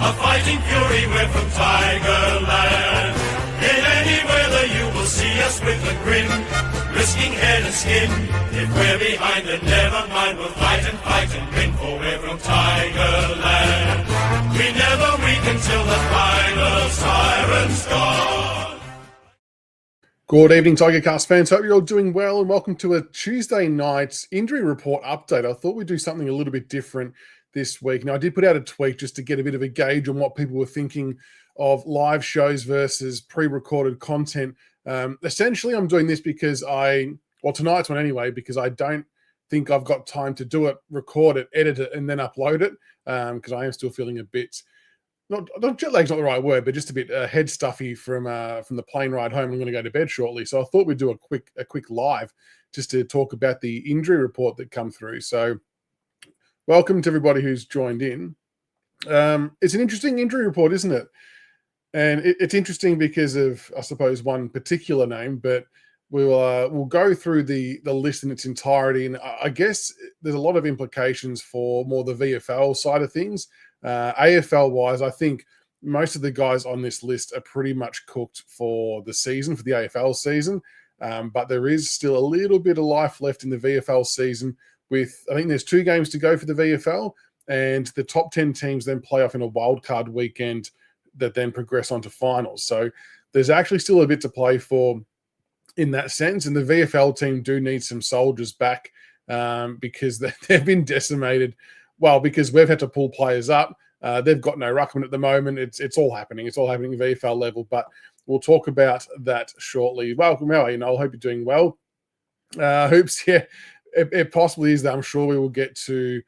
A fighting fury, we're from Tigerland. In any weather you will see us with a grin, risking head and skin. If we're behind, then never mind, we'll fight and win, for we're from Tigerland. We never weaken till the final siren's gone. Good evening, Tigercast fans. Hope you're all doing well, and welcome to a Tuesday night injury report update. I thought we'd do something a little bit different this week. Now, I did put out a tweet just to get a bit of a gauge on what people were thinking of live shows versus pre-recorded content. Essentially, I'm doing this because tonight's one anyway, because I don't think I've got time to do it, record it, edit it, and then upload it, because I am still feeling a bit, not jet lag's not the right word, but just a bit head stuffy from the plane ride home. I'm going to go to bed shortly. So I thought we'd do a quick live just to talk about the injury report that come through. So welcome to everybody who's joined in. It's an interesting injury report, isn't it? And it's interesting because of, I suppose, one particular name, but we'll go through the list in its entirety. And I guess there's a lot of implications for more the VFL side of things. AFL-wise, I think most of the guys on this list are pretty much cooked for the season, for the AFL season. But there is still a little bit of life left in the VFL season. I think there's 2 games to go for the VFL, and the top 10 teams then play off in a wildcard weekend that then progress onto finals. So there's actually still a bit to play for in that sense. And the VFL team do need some soldiers back because they've been decimated. Well, because we've had to pull players up. They've got no ruckman at the moment. It's all happening. It's all happening at VFL level, but we'll talk about that shortly. Welcome, I hope you're doing well. Hoops, yeah. It possibly is that. I'm sure we will get to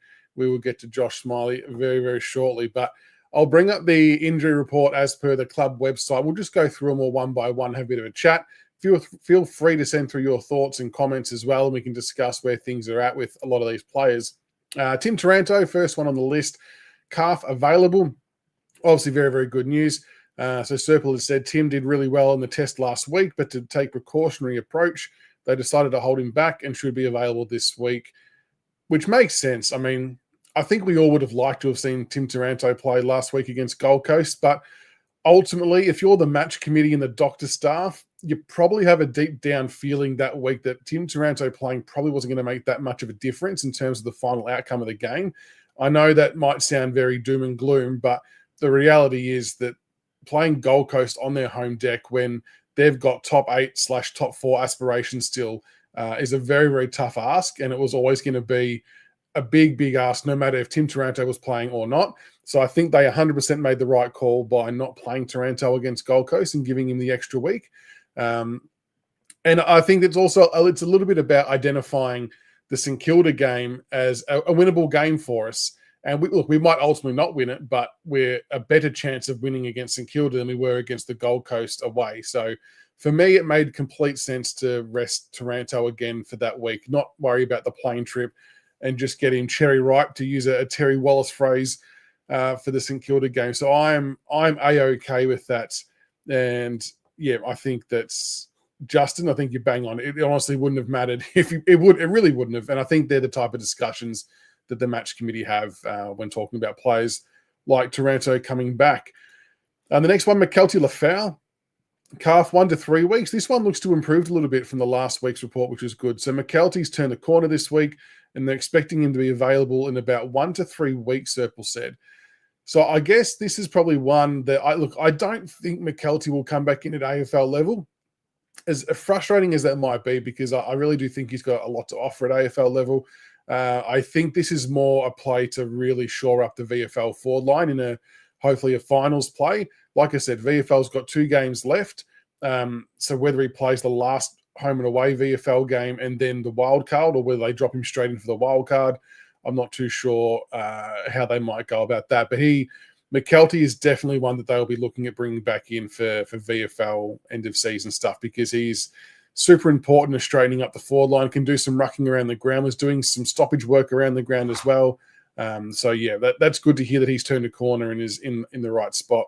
Josh Smiley very, very shortly. But I'll bring up the injury report as per the club website. We'll just go through them all one by one, have a bit of a chat. Feel free to send through your thoughts and comments as well, and we can discuss where things are at with a lot of these players. Tim Taranto, first one on the list, calf available. Obviously, very, very good news. So Serpil has said Tim did really well in the test last week, but to take precautionary approach, they decided to hold him back and should be available this week, which makes sense. I mean, I think we all would have liked to have seen Tim Taranto play last week against Gold Coast, but ultimately, if you're the match committee and the doctor staff, you probably have a deep down feeling that week that Tim Taranto playing probably wasn't going to make that much of a difference in terms of the final outcome of the game. I know that might sound very doom and gloom, but the reality is that playing Gold Coast on their home deck when they've got top 8/top 4 aspirations still is a very, very tough ask. And it was always going to be a big, big ask, no matter if Tim Taranto was playing or not. So I think they 100% made the right call by not playing Taranto against Gold Coast and giving him the extra week. And I think it's a little bit about identifying the St Kilda game as a winnable game for us. And we might ultimately not win it, but we're a better chance of winning against St Kilda than we were against the Gold Coast away. So for me, it made complete sense to rest Taranto again for that week, not worry about the plane trip and just get him cherry ripe, to use a Terry Wallace phrase, for the St Kilda game. So I'm A-OK with that. And yeah, I think that's Justin. I think you bang on. It honestly wouldn't have mattered if it really wouldn't have. And I think they're the type of discussions that the match committee have when talking about players like Taranto coming back. And the next one, McKelty Lafau, calf 1 to 3 weeks. This one looks to improve a little bit from the last week's report, which is good. So McKelty's turned the corner this week, and they're expecting him to be available in about 1 to 3 weeks, Serpil said. So I guess this is probably one that I don't think McKelty will come back in at AFL level, as frustrating as that might be, because I really do think he's got a lot to offer at AFL level. I think this is more a play to really shore up the VFL forward line in hopefully a finals play. Like I said, VFL's got 2 games left. So whether he plays the last home and away VFL game and then the wild card, or whether they drop him straight into the wild card, I'm not too sure how they might go about that. But McKelty is definitely one that they'll be looking at bringing back in for VFL end of season stuff, because he's super important in straightening up the forward line, can do some rucking around the ground, was doing some stoppage work around the ground as well. So yeah, that's good to hear that he's turned a corner and is in the right spot.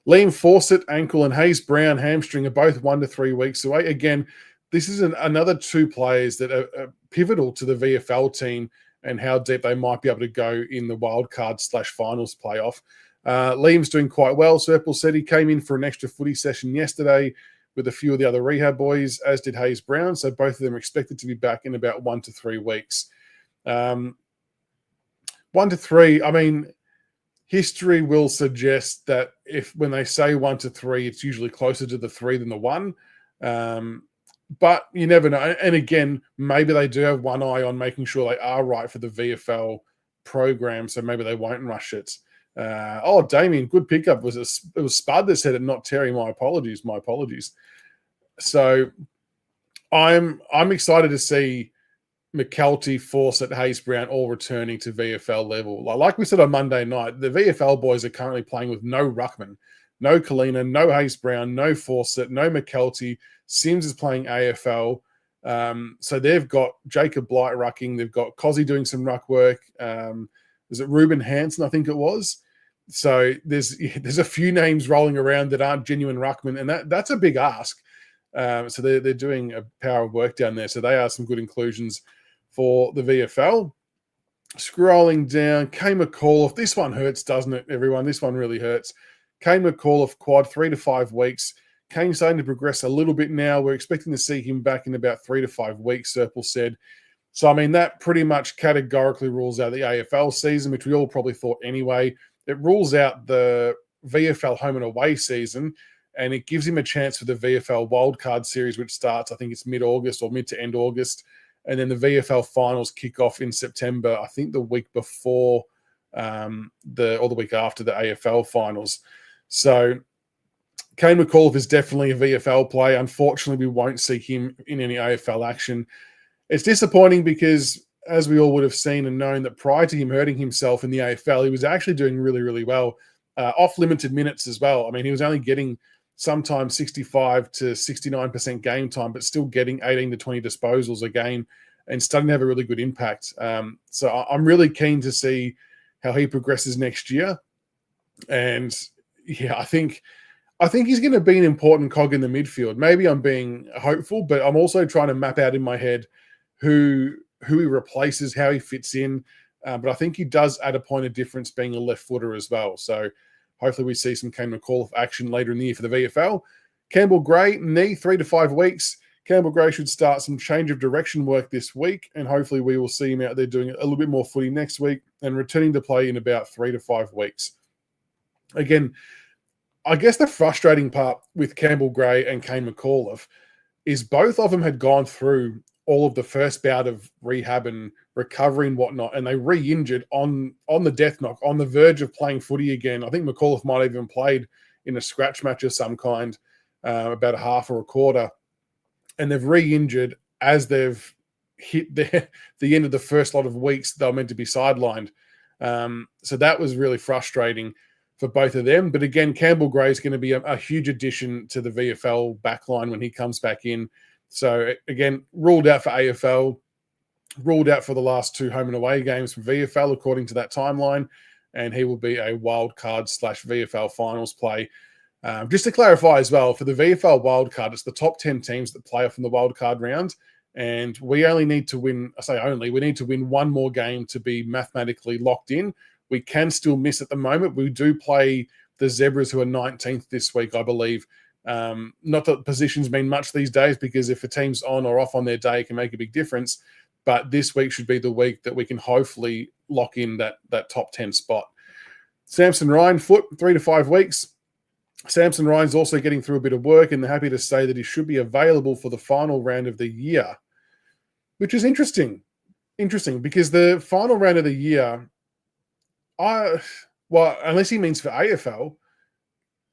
Liam Fawcett, ankle, and Hayes Brown, hamstring, are both 1 to 3 weeks away. Again, this is another 2 players that are pivotal to the VFL team and how deep they might be able to go in the wildcard/finals playoff. Liam's doing quite well. Serpil said he came in for an extra footy session yesterday with a few of the other rehab boys, as did Hayes Brown. So both of them are expected to be back in about 1 to 3 weeks. 1 to 3, I mean, history will suggest that when they say 1 to 3, it's usually closer to the 3 than the 1. But you never know. And again, maybe they do have one eye on making sure they are right for the VFL program, so maybe they won't rush it. Damien, good pickup. It was Spud that said it, not Terry. My apologies. So I'm excited to see McKelty, Fawcett, Hayes Brown all returning to VFL level. Like we said on Monday night, the VFL boys are currently playing with no ruckman, no Kalina, no Hayes Brown, no Fawcett, no McKelty. Sims is playing AFL. So they've got Jacob Blight rucking. They've got Cozzy doing some ruck work. Was it Ruben Hansen, I think it was? So there's a few names rolling around that aren't genuine ruckman, and that's a big ask. So they're doing a power of work down there. So they are some good inclusions for the VFL. Scrolling down, Kay McAuliffe. This one hurts, doesn't it, everyone? This one really hurts. Kay McAuliffe quad, 3 to 5 weeks. Kane's starting to progress a little bit now. We're expecting to see him back in about 3 to 5 weeks, Serpil said. So, I mean, that pretty much categorically rules out the AFL season, which we all probably thought anyway. It rules out the VFL home and away season, and it gives him a chance for the VFL wildcard series, which starts, I think it's mid-August or mid to end August. And then the VFL finals kick off in September, I think the week before the week after the AFL finals. So Kane McAuliffe is definitely a VFL play. Unfortunately, we won't see him in any AFL action. It's disappointing because, as we all would have seen and known, that prior to him hurting himself in the AFL, he was actually doing really, really well. Off limited minutes as well. I mean, he was only getting sometimes 65 to 69% game time, but still getting 18 to 20 disposals a game and starting to have a really good impact. So I'm really keen to see how he progresses next year. And yeah, I think he's going to be an important cog in the midfield. Maybe I'm being hopeful, but I'm also trying to map out in my head who he replaces, how he fits in. But I think he does add a point of difference being a left footer as well. So hopefully we see some Kane McAuliffe action later in the year for the VFL. Campbell Gray, knee, 3 to 5 weeks. Campbell Gray should start some change of direction work this week, and hopefully we will see him out there doing a little bit more footy next week and returning to play in about 3 to 5 weeks. Again, I guess the frustrating part with Campbell Gray and Kane McAuliffe is both of them had gone through all of the first bout of rehab and recovery and whatnot, and they re-injured on the death knock, on the verge of playing footy again. I think McAuliffe might have even played in a scratch match of some kind, about a half or a quarter, and they've re-injured as they've hit the end of the first lot of weeks they were meant to be sidelined. So that was really frustrating for both of them. But again, Campbell Gray is going to be a huge addition to the VFL backline when he comes back in. So again, ruled out for AFL, ruled out for the last 2 home and away games from VFL according to that timeline, and he will be a wild card / VFL finals play. Just to clarify as well, for the VFL wildcard, it's the top 10 teams that play off in the wildcard round, and we only need to win, we need to win one more game to be mathematically locked in. We can still miss at the moment. We do play the Zebras, who are 19th this week, I believe. Not that positions mean much these days, because if a team's on or off on their day, it can make a big difference. But this week should be the week that we can hopefully lock in that top 10 spot. Samson Ryan, foot, 3 to 5 weeks. Samson Ryan's also getting through a bit of work, and they're happy to say that he should be available for the final round of the year, which is interesting. Interesting, because the final round of the year, unless he means for AFL,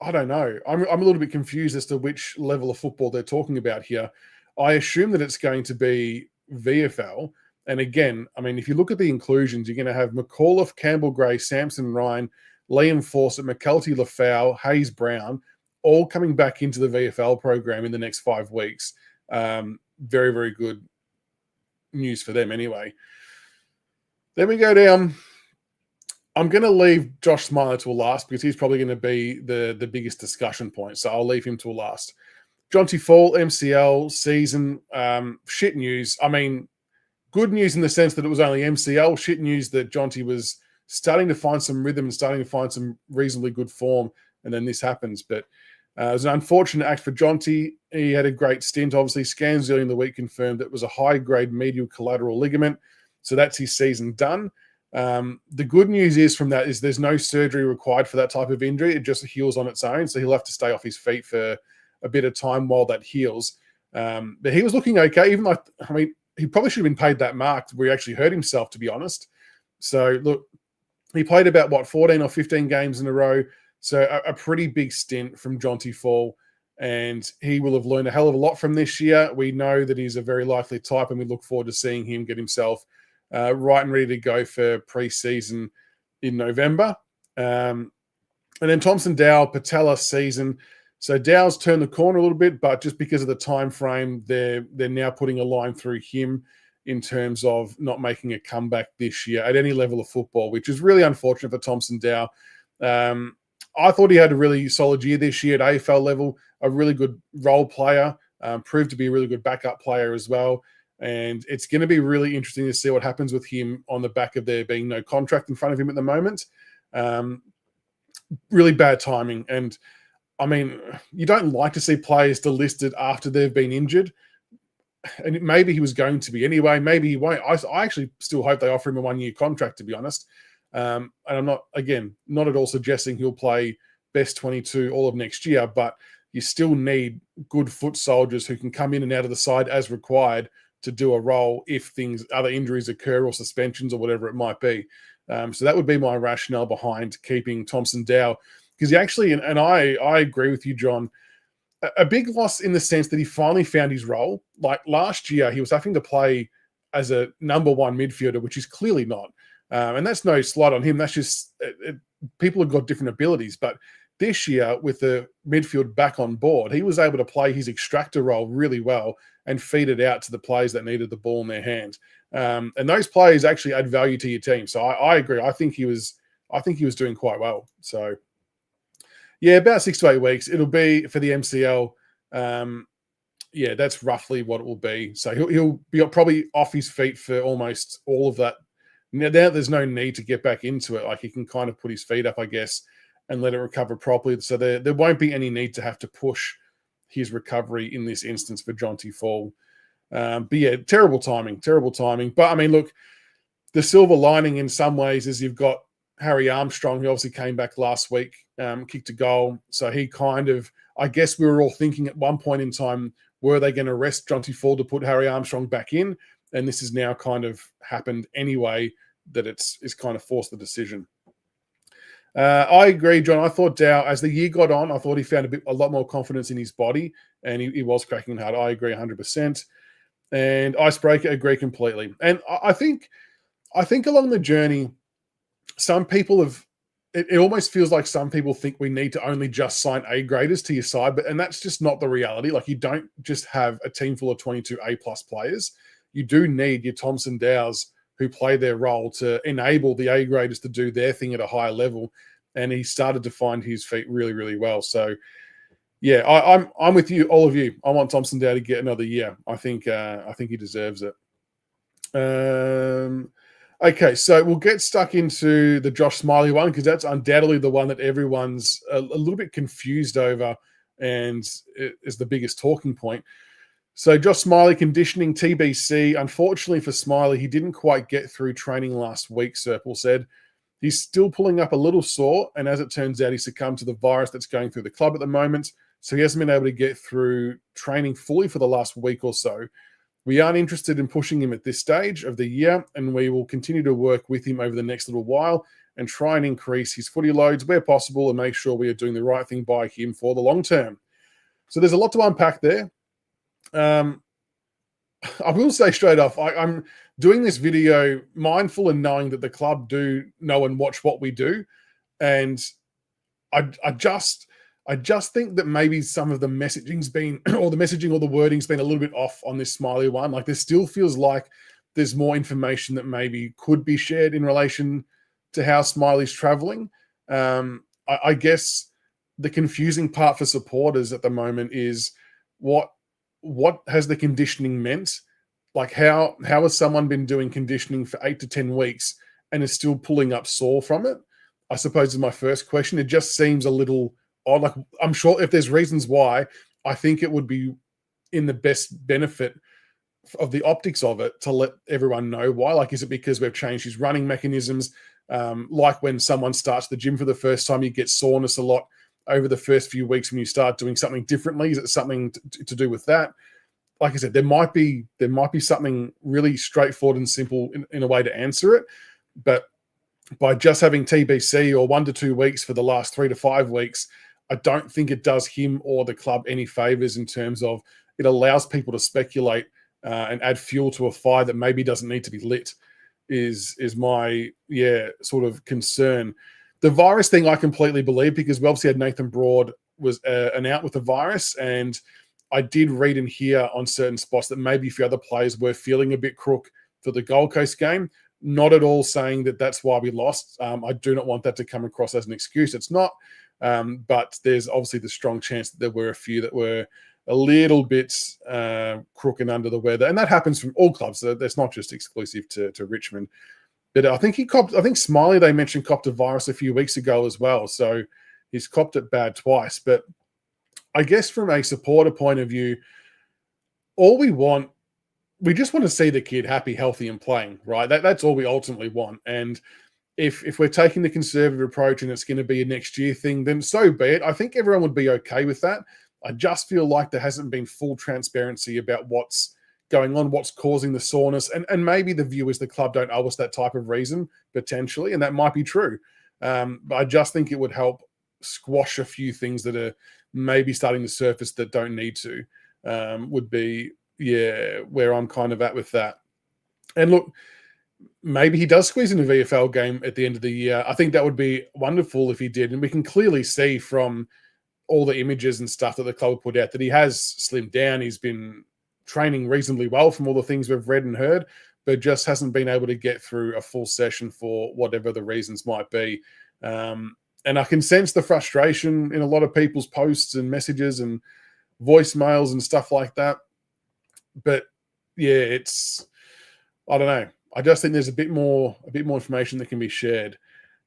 I don't know. I'm a little bit confused as to which level of football they're talking about here. I assume that it's going to be VFL. And again, I mean, if you look at the inclusions, you're going to have McAuliffe, Campbell Gray, Samson Ryan, Liam Fawcett, McKelty Lafau, Hayes Brown, all coming back into the VFL program in the next 5 weeks. Very, very good news for them anyway. Then we go down. I'm going to leave Josh Smiler till last because he's probably going to be the biggest discussion point. So I'll leave him till last. Jonty Fall, MCL, season, shit news. I mean, good news in the sense that it was only MCL. Shit news that Jonty was starting to find some rhythm and starting to find some reasonably good form, and then this happens. But it was an unfortunate act for Jonty. He had a great stint. Obviously, scans early in the week confirmed it was a high-grade medial collateral ligament, so that's his season done. The good news is from that is there's no surgery required for that type of injury. It just heals on its own, so he'll have to stay off his feet for a bit of time while that heals. But he was looking okay, even though, I mean, he probably should have been paid that mark where he actually hurt himself, to be honest. So, look, he played about, 14 or 15 games in a row, so a pretty big stint from Jonty Fall, and he will have learned a hell of a lot from this year. We know that he's a very likely type, and we look forward to seeing him get himself right and ready to go for pre-season in November. And then Thompson Dow, patella season. So Dow's turned the corner a little bit, but just because of the time frame, they're now putting a line through him in terms of not making a comeback this year at any level of football, which is really unfortunate for Thompson Dow. I thought he had a really solid year this year at AFL level, a really good role player, proved to be a really good backup player as well. And it's going to be really interesting to see what happens with him on the back of there being no contract in front of him at the moment. Really bad timing. And I mean, you don't like to see players delisted after they've been injured. And maybe he was going to be anyway. Maybe he won't. I actually still hope they offer him a 1-year contract, to be honest. And I'm not at all suggesting he'll play best 22 all of next year, but you still need good foot soldiers who can come in and out of the side as required to do a role if other injuries occur or suspensions or whatever it might be. So that would be my rationale behind keeping Thompson Dow, because he actually, and I agree with you, John, a big loss in the sense that he finally found his role. Like last year, he was having to play as a number one midfielder, which he's clearly not. And that's no slight on him. That's just people have got different abilities. But this year, with the midfield back on board, he was able to play his extractor role really well and feed it out to the players that needed the ball in their hands. And those players actually add value to your team. So I agree. I think he was doing quite well. So yeah, about 6 to 8 weeks. It'll be for the MCL. Yeah, that's roughly what it will be. So he'll be probably off his feet for almost all of that. Now there's no need to get back into it. Like he can kind of put his feet up, I guess, and let it recover properly. So there won't be any need to have to push his recovery in this instance for Jonty Fall. But yeah, terrible timing. But I mean, look, the silver lining in some ways is you've got Harry Armstrong, who obviously came back last week, kicked a goal. So he kind of, I guess we were all thinking at one point in time, were they going to rest Jonty Fall to put Harry Armstrong back in? And this has now kind of happened anyway, that it's kind of forced the decision. I agree, John. I thought Dow, as the year got on, I thought he found a lot more confidence in his body, and he was cracking hard. I agree 100%. And Icebreaker, agree completely. And I think along the journey, some people have, it almost feels like some people think we need to only just sign A graders to your side, and that's just not the reality. Like you don't just have a team full of 22 A+ players. You do need your Thompson Dows who play their role to enable the A graders to do their thing at a higher level. And he started to find his feet really, really well. So yeah, I'm with you, all of you. I want Thompson Dow to get another year. I think he deserves it. Okay, so we'll get stuck into the Josh Smiley one, because that's undoubtedly the one that everyone's a little bit confused over and is the biggest talking point. So Josh Smiley, conditioning TBC. Unfortunately for Smiley, he didn't quite get through training last week, Serpil said. He's still pulling up a little sore, and as it turns out, he succumbed to the virus that's going through the club at the moment, so he hasn't been able to get through training fully for the last week or so. We aren't interested in pushing him at this stage of the year, and we will continue to work with him over the next little while and try and increase his footy loads where possible and make sure we are doing the right thing by him for the long term. So there's a lot to unpack there. I will say straight off, I'm doing this video mindful and knowing that the club do know and watch what we do. And I just think that maybe some of the messaging's been, or the messaging or the wording's been a little bit off on this Smiley one. Like there still feels like there's more information that maybe could be shared in relation to how Smiley's traveling. I guess the confusing part for supporters at the moment is what has the conditioning meant Like how has someone been doing conditioning for 8 to 10 weeks and is still pulling up sore from it? I suppose is my first question. It just seems a little odd. Like I'm sure if there's reasons why, I think it would be in the best benefit of the optics of it to let everyone know why. Like, is it because we've changed his running mechanisms? Like when someone starts the gym for the first time, you get soreness a lot over the first few weeks when you start doing something differently. Is it something to do with that? Like I said, there might be something really straightforward and simple in a way to answer it, but by just having TBC or 1 to 2 weeks for the last 3 to 5 weeks, I don't think it does him or the club any favors in terms of it allows people to speculate and add fuel to a fire that maybe doesn't need to be lit. Is my sort of concern. The virus thing I completely believe because we obviously had Nathan Broad was an out with the virus, and I did read and hear on certain spots that maybe a few other players were feeling a bit crook for the Gold Coast game. Not at all saying that that's why we lost. I do not want that to come across as an excuse. It's not. But there's obviously the strong chance that there were a few that were a little bit crook and under the weather. And that happens from all clubs. So that's not just exclusive to Richmond. But I think Smiley, they mentioned, copped a virus a few weeks ago as well. So he's copped it bad twice. But I guess from a supporter point of view, we just want to see the kid happy, healthy, and playing, right? That's all we ultimately want. And if we're taking the conservative approach and it's going to be a next year thing, then so be it. I think everyone would be okay with that. I just feel like there hasn't been full transparency about what's going on, what's causing the soreness. And maybe the viewers, the club don't owe us that type of reason, potentially, and that might be true. But I just think it would help squash a few things that are maybe starting to surface that don't need to, would be, where I'm kind of at with that. And look, maybe he does squeeze in a VFL game at the end of the year. I think that would be wonderful if he did. And we can clearly see from all the images and stuff that the club put out that he has slimmed down. He's been training reasonably well from all the things we've read and heard, but just hasn't been able to get through a full session for whatever the reasons might be. And I can sense the frustration in a lot of people's posts and messages and voicemails and stuff like that. But I don't know. I just think there's a bit more information that can be shared.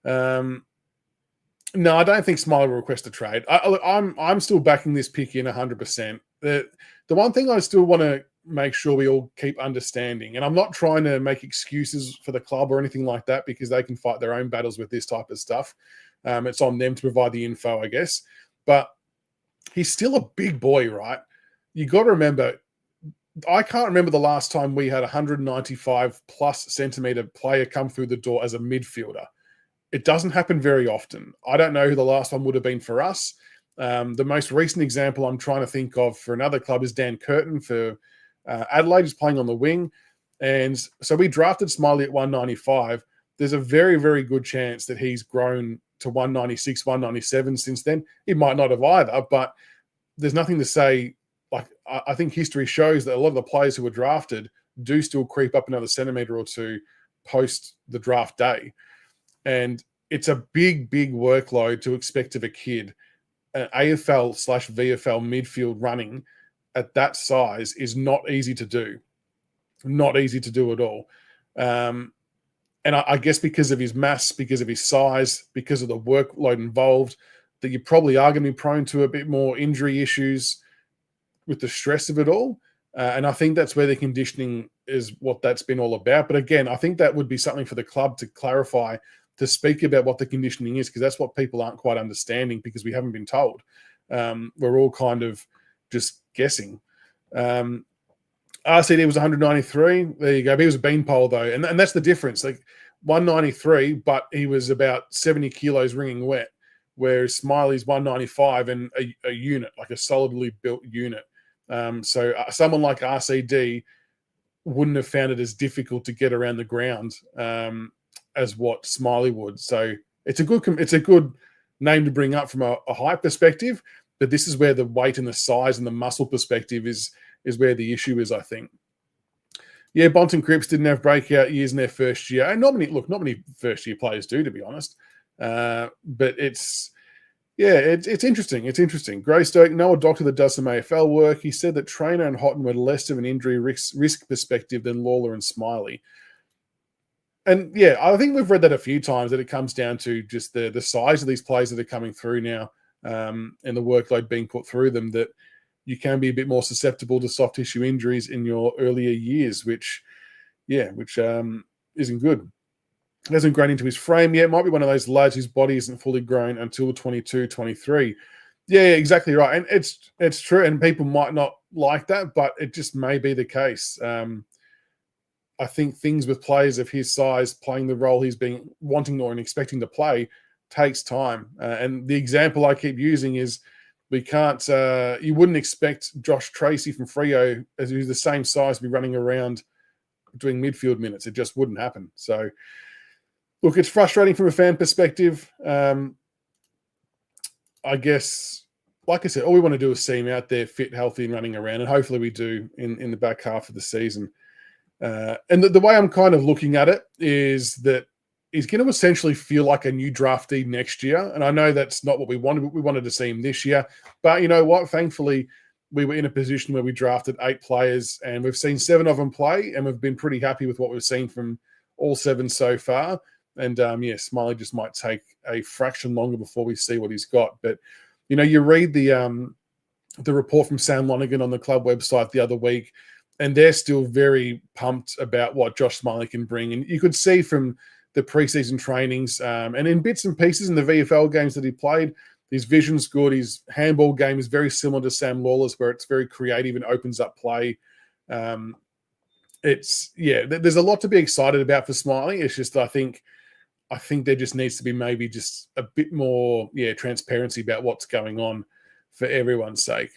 No, I don't think Smiley will request a trade. I'm still backing this pick in 100%. The one thing I still want to make sure we all keep understanding, and I'm not trying to make excuses for the club or anything like that because they can fight their own battles with this type of stuff. It's on them to provide the info, I guess. But he's still a big boy, right? You got to remember, I can't remember the last time we had a 195 plus centimeter player come through the door as a midfielder. It doesn't happen very often. I don't know who the last one would have been for us. The most recent example I'm trying to think of for another club is Dan Curtin for Adelaide. He's playing on the wing. And so we drafted Smiley at 195. There's a very, very good chance that he's grown to 196, 197 since then. He might not have either, but there's nothing to say. Like, I think history shows that a lot of the players who were drafted do still creep up another centimeter or two post the draft day. And it's a big, big workload to expect of a kid. An AFL/VFL midfield running at that size is not easy to do. Not easy to do at all. And I guess because of his mass, because of his size, because of the workload involved, that you probably are going to be prone to a bit more injury issues with the stress of it all. And I think that's where the conditioning is what that's been all about. But again, I think that would be something for the club to clarify, to speak about what the conditioning is, because that's what people aren't quite understanding because we haven't been told. We're all kind of just guessing. RCD was 193. There you go. But he was a beanpole, though. And that's the difference. Like 193, but he was about 70 kilos wringing wet, whereas Smiley's 195 and a unit, like a solidly built unit. So someone like RCD wouldn't have found it as difficult to get around the ground as what Smiley would. So it's a good name to bring up from a height perspective, but this is where the weight and the size and the muscle perspective is where the issue is, I think. Yeah, Bonton Cripps didn't have breakout years in their first year. And not many first-year players do, to be honest. But Yeah, it's interesting. It's interesting. Greystoke, know a doctor that does some AFL work. He said that Trainer and Houghton were less of an injury risk perspective than Lawler and Smiley. And yeah, I think we've read that a few times, that it comes down to just the size of these players that are coming through now, and the workload being put through them, that you can be a bit more susceptible to soft tissue injuries in your earlier years, which isn't good. Hasn't grown into his frame yet. Might be one of those lads whose body isn't fully grown until 22, 23. Yeah, exactly right. And it's true. And people might not like that, but it just may be the case. I think things with players of his size playing the role he's been wanting or expecting to play takes time. And the example I keep using is, we can't, you wouldn't expect Josh Tracy from Freo, as who's the same size, to be running around doing midfield minutes. It just wouldn't happen. So, look, it's frustrating from a fan perspective. I guess, like I said, all we want to do is see him out there fit, healthy, and running around, and hopefully we do in the back half of the season. And the way I'm kind of looking at it is that he's going to essentially feel like a new draftee next year. And I know that's not what we wanted. We wanted to see him this year. But you know what? Thankfully, we were in a position where we drafted 8 players, and we've seen 7 of them play, and we've been pretty happy with what we've seen from all 7 so far. And Smiley just might take a fraction longer before we see what he's got. But you read the report from Sam Lonergan on the club website the other week, and they're still very pumped about what Josh Smiley can bring. And you could see from the preseason trainings, and in bits and pieces in the VFL games that he played, his vision's good. His handball game is very similar to Sam Lawler's, where it's very creative and opens up play. There's a lot to be excited about for Smiley. It's just, I think there just needs to be maybe just a bit more, transparency about what's going on for everyone's sake.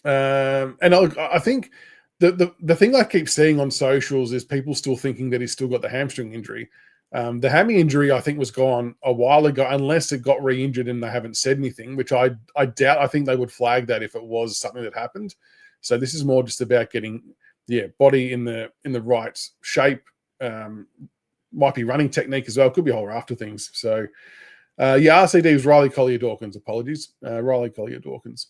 And I think the thing I keep seeing on socials is people still thinking that he's still got the hamstring injury. The hammy injury, I think, was gone a while ago, unless it got re-injured and they haven't said anything, which I doubt. I think they would flag that if it was something that happened. So this is more just about getting, body in the right shape. Might be running technique as well. Could be a whole raft of things. So, RCD was Riley Collier-Dawkins. Apologies. Riley Collier-Dawkins.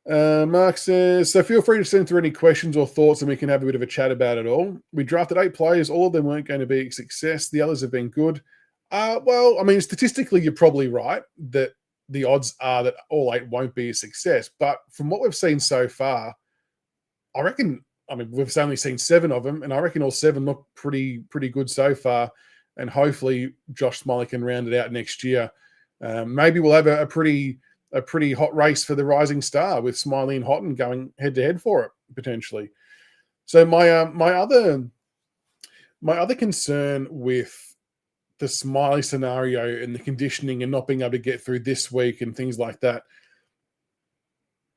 Mark says, so feel free to send through any questions or thoughts and we can have a bit of a chat about it all. We drafted 8 players. All of them weren't going to be a success. The others have been good. Statistically, you're probably right that the odds are that all 8 won't be a success. But from what we've seen so far, I reckon, we've only seen 7 of them, and I reckon all 7 look pretty good so far. And hopefully Josh Smiley can round it out next year. Maybe we'll have a pretty hot race for the rising star with Smiley and Houghton going head to head for it potentially. So my other concern with the Smiley scenario and the conditioning and not being able to get through this week and things like that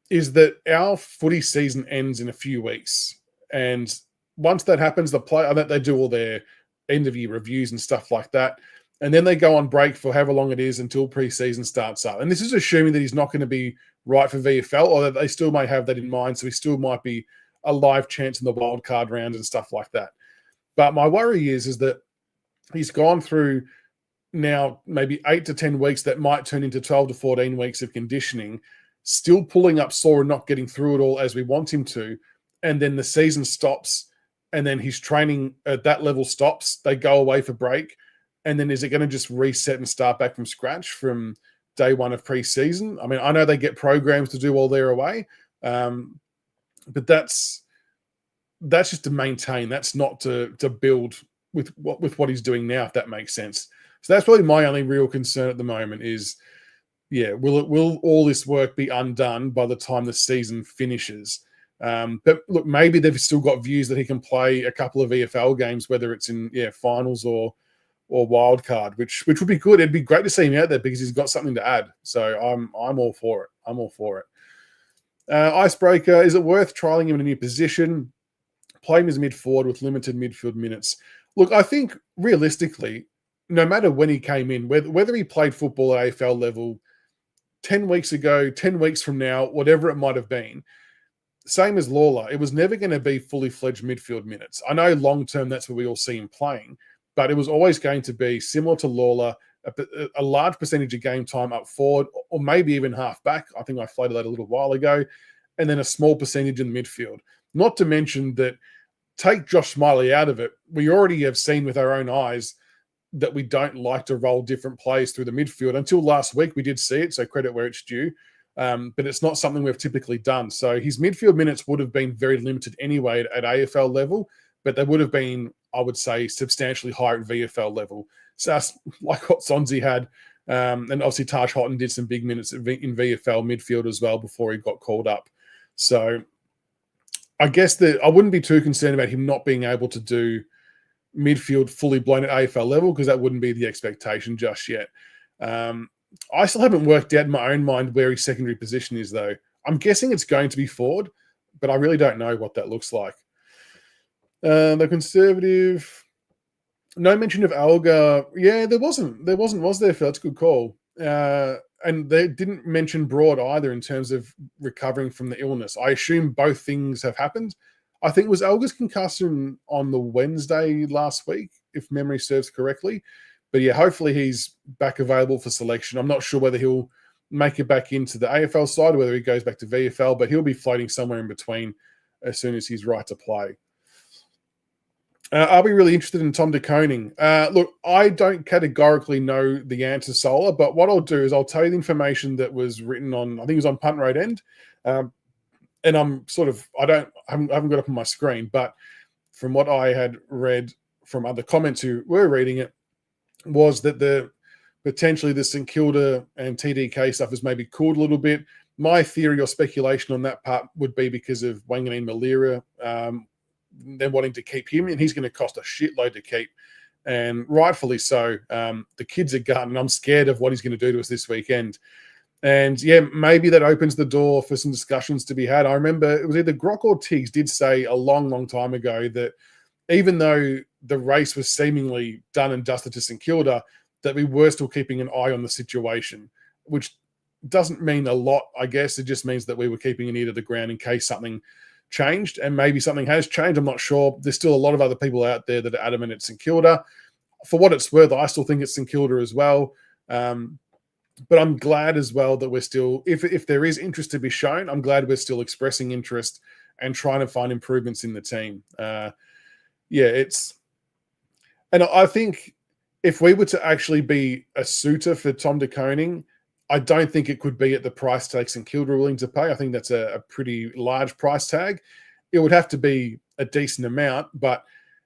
is that our footy season ends in a few weeks. And once that happens, they do all their end of year reviews and stuff like that. And then they go on break for however long it is until preseason starts up. And this is assuming that he's not going to be right for VFL, or that they still may have that in mind. So he still might be a live chance in the wild card round and stuff like that. But my worry is that he's gone through now maybe 8 to 10 weeks that might turn into 12 to 14 weeks of conditioning, still pulling up sore and not getting through it all as we want him to. And then the season stops, and then his training at that level stops. They go away for break. And then is it going to just reset and start back from scratch from day one of preseason? I know they get programs to do while they're away, but that's just to maintain. That's not to build with what he's doing now, if that makes sense. So that's probably my only real concern at the moment is, will all this work be undone by the time the season finishes? But look, maybe they've still got views that he can play a couple of EFL games, whether it's in finals or wild card, which would be good. It'd be great to see him out there because he's got something to add. So I'm all for it. I'm all for it. Icebreaker, is it worth trialing him in a new position? Play him as mid-forward with limited midfield minutes. Look, I think realistically, no matter when he came in, whether he played football at AFL level 10 weeks ago, 10 weeks from now, whatever it might have been, same as Lawler, it was never going to be fully fledged midfield minutes. I know long-term that's where we all see him playing, but it was always going to be similar to Lawler, a large percentage of game time up forward, or maybe even half back. I think I floated that a little while ago. And then a small percentage in the midfield. Not to mention that, take Josh Smiley out of it, we already have seen with our own eyes that we don't like to roll different players through the midfield. Until last week, we did see it, so credit where it's due. But it's not something we've typically done. So his midfield minutes would have been very limited anyway at AFL level, but they would have been, I would say, substantially higher at VFL level. So that's like what Sonzi had. And obviously Taj Houghton did some big minutes in VFL midfield as well before he got called up. So I guess that I wouldn't be too concerned about him not being able to do midfield fully blown at AFL level, because that wouldn't be the expectation just yet. I still haven't worked out in my own mind where his secondary position is, though. I'm guessing it's going to be forward, but I really don't know what that looks like. The Conservative, no mention of Alga. Yeah, there wasn't, was there, Phil? That's a good call. And they didn't mention Broad either in terms of recovering from the illness. I assume both things have happened. I think it was Alga's concussion on the Wednesday last week, if memory serves correctly. But yeah, hopefully he's back available for selection. I'm not sure whether he'll make it back into the AFL side or whether he goes back to VFL, but he'll be floating somewhere in between as soon as he's right to play. I'll be really interested in Tom de Koning. Look, I don't categorically know the answer, Solar, but what I'll do is I'll tell you the information that was written on, I think it was on Punt Road End. And I'm sort of, I haven't got it up on my screen, but from what I had read from other comments who were reading it, was that potentially the St Kilda and TDK stuff has maybe cooled a little bit. My theory or speculation on that part would be because of Wanganeen Malira. They're wanting to keep him, and he's going to cost a shitload to keep, and rightfully so. The kid's a gun, and I'm scared of what he's going to do to us this weekend. And yeah, maybe that opens the door for some discussions to be had. I remember it was either Grock or Tiggs did say a long, long time ago that even though the race was seemingly done and dusted to St Kilda, that we were still keeping an eye on the situation, which doesn't mean a lot, I guess. It just means that we were keeping an ear to the ground in case something changed, and maybe something has changed. I'm not sure. There's still a lot of other people out there that are adamant it's St Kilda. For what it's worth, I still think it's St Kilda as well. But I'm glad as well that we're still, if there is interest to be shown, I'm glad we're still expressing interest and trying to find improvements in the team. And I think if we were to actually be a suitor for Tom de Koning, I don't think it could be at the price tag St Kilda are willing to pay. I think that's a pretty large price tag. It would have to be a decent amount. But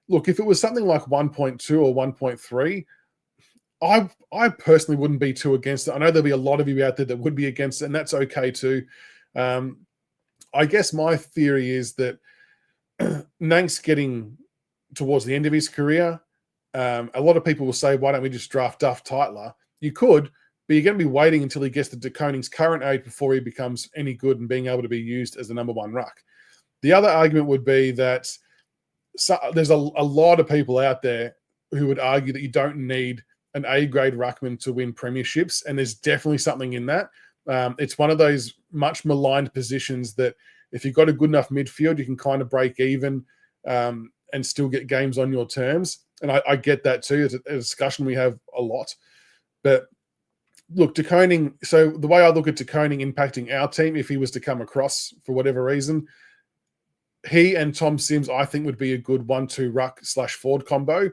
look, if it was something like 1.2 or 1.3, I personally wouldn't be too against it. I know there'll be a lot of you out there that would be against it, and that's okay too. I guess my theory is that Nank's getting towards the end of his career. A lot of people will say, why don't we just draft Duff Tytler? You could, but you're going to be waiting until he gets to de Koning's current age before he becomes any good and being able to be used as the number one ruck. The other argument would be that there's a lot of people out there who would argue that you don't need an A-grade ruckman to win premierships, and there's definitely something in that. It's one of those much maligned positions that if you've got a good enough midfield, you can kind of break even and still get games on your terms. And I get that too. It's a discussion we have a lot. But look, de Koning, so the way I look at de Koning impacting our team, if he was to come across for whatever reason, he and Tom Sims, I think, would be a good 1-2 ruck/forward combo.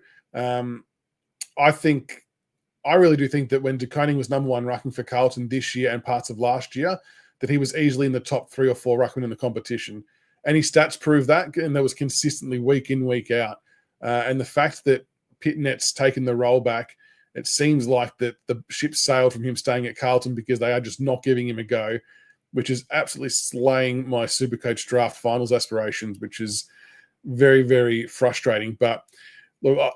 I really do think that when de Koning was number one rucking for Carlton this year and parts of last year, that he was easily in the top 3 or 4 ruckmen in the competition. And his stats prove that, and that was consistently week in, week out. And the fact that Pitnet's taken the role back, it seems like that the ship sailed from him staying at Carlton because they are just not giving him a go, which is absolutely slaying my Supercoach draft finals aspirations, which is very, very frustrating. But look,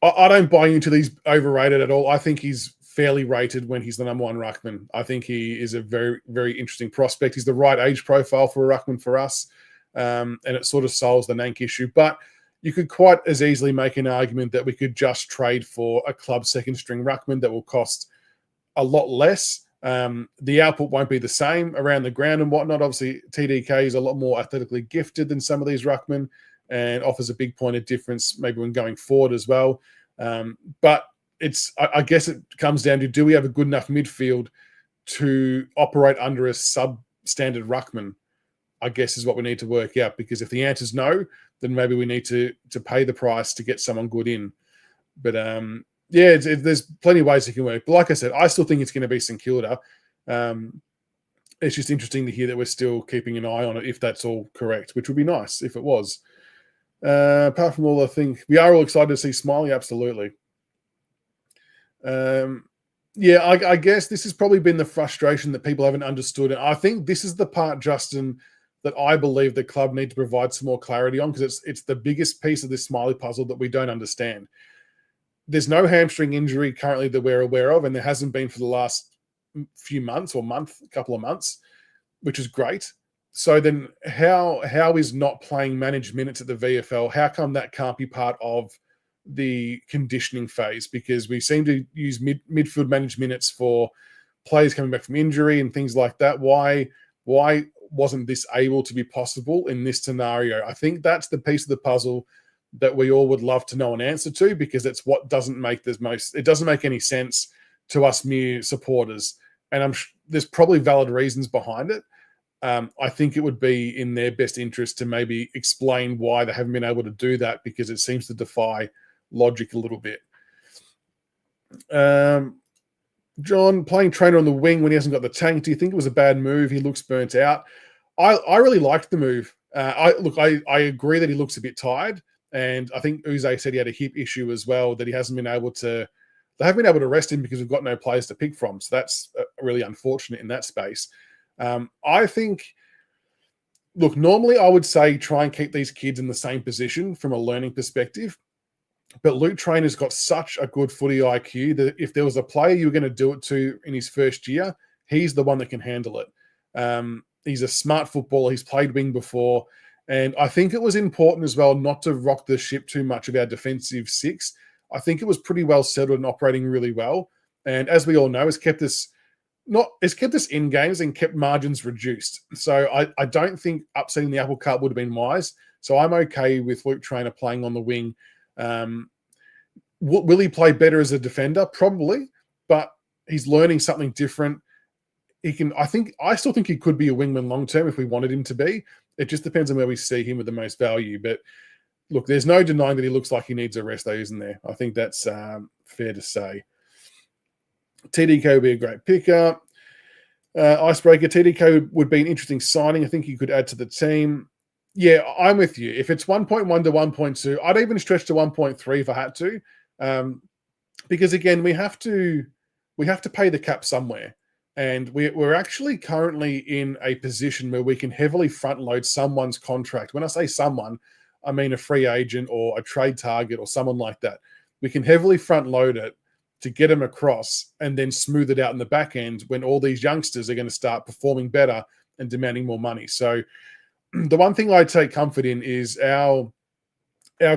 I don't buy into these overrated at all. I think he's fairly rated when he's the number one ruckman. I think he is a very, very interesting prospect. He's the right age profile for a ruckman for us, and it sort of solves the Nank issue. But you could quite as easily make an argument that we could just trade for a club second-string ruckman that will cost a lot less. The output won't be the same around the ground and whatnot. Obviously, TDK is a lot more athletically gifted than some of these ruckmen and offers a big point of difference maybe when going forward as well. But I guess it comes down to, do we have a good enough midfield to operate under a substandard ruckman, I guess is what we need to work out. Because if the answer is no, then maybe we need to pay the price to get someone good in. But there's plenty of ways it can work. But like I said, I still think it's going to be St Kilda. It's just interesting to hear that we're still keeping an eye on it, if that's all correct, which would be nice if it was. Apart from all, I think we are all excited to see Smiley, absolutely. I guess this has probably been the frustration that people haven't understood. And I think this is the part, Justin, that I believe the club need to provide some more clarity on, because it's the biggest piece of this Smiley puzzle that we don't understand. There's no hamstring injury currently that we're aware of, and there hasn't been for the last few months or couple of months, which is great. So then how is not playing managed minutes at the VFL, how come that can't be part of the conditioning phase? Because we seem to use midfield managed minutes for players coming back from injury and things like that. Why wasn't this able to be possible in this scenario? I think that's the piece of the puzzle that we all would love to know an answer to, because it's what doesn't make it doesn't make any sense to us mere supporters. And there's probably valid reasons behind it. I think it would be in their best interest to maybe explain why they haven't been able to do that, because it seems to defy logic a little bit. John, playing trainer on the wing when he hasn't got the tank, do you think it was a bad move? He looks burnt out. I really liked the move. I agree that he looks a bit tired, and I think Uze said he had a hip issue as well, that he hasn't been able to. They haven't been able to rest him because we've got no players to pick from. So that's really unfortunate in that space. I think, look, normally I would say try and keep these kids in the same position from a learning perspective. But Luke Trainer's got such a good footy IQ that if there was a player you were going to do it to in his first year, he's the one that can handle it. He's a smart footballer. He's played wing before. And I think it was important as well not to rock the ship too much of our defensive six. I think it was pretty well settled and operating really well. And as we all know, it's kept us in games and kept margins reduced. So I don't think upsetting the apple cart would have been wise. So I'm okay with Luke Trainer playing on the wing. Will he play better as a defender? Probably, but he's learning something different. I still think he could be a wingman long term if we wanted him to be. It just depends on where we see him with the most value. But look, there's no denying that he looks like he needs a rest, though, isn't there? I think that's fair to say. TDK would be a great pickup. Icebreaker, TDK would be an interesting signing. I think he could add to the team. Yeah, I'm with you. If it's 1.1 to 1.2, I'd even stretch to 1.3 if I had to. Because again, we have to pay the cap somewhere. And we're actually currently in a position where we can heavily front load someone's contract. When I say someone, I mean a free agent or a trade target or someone like that. We can heavily front load it to get them across and then smooth it out in the back end when all these youngsters are going to start performing better and demanding more money. So the one thing I take comfort in is our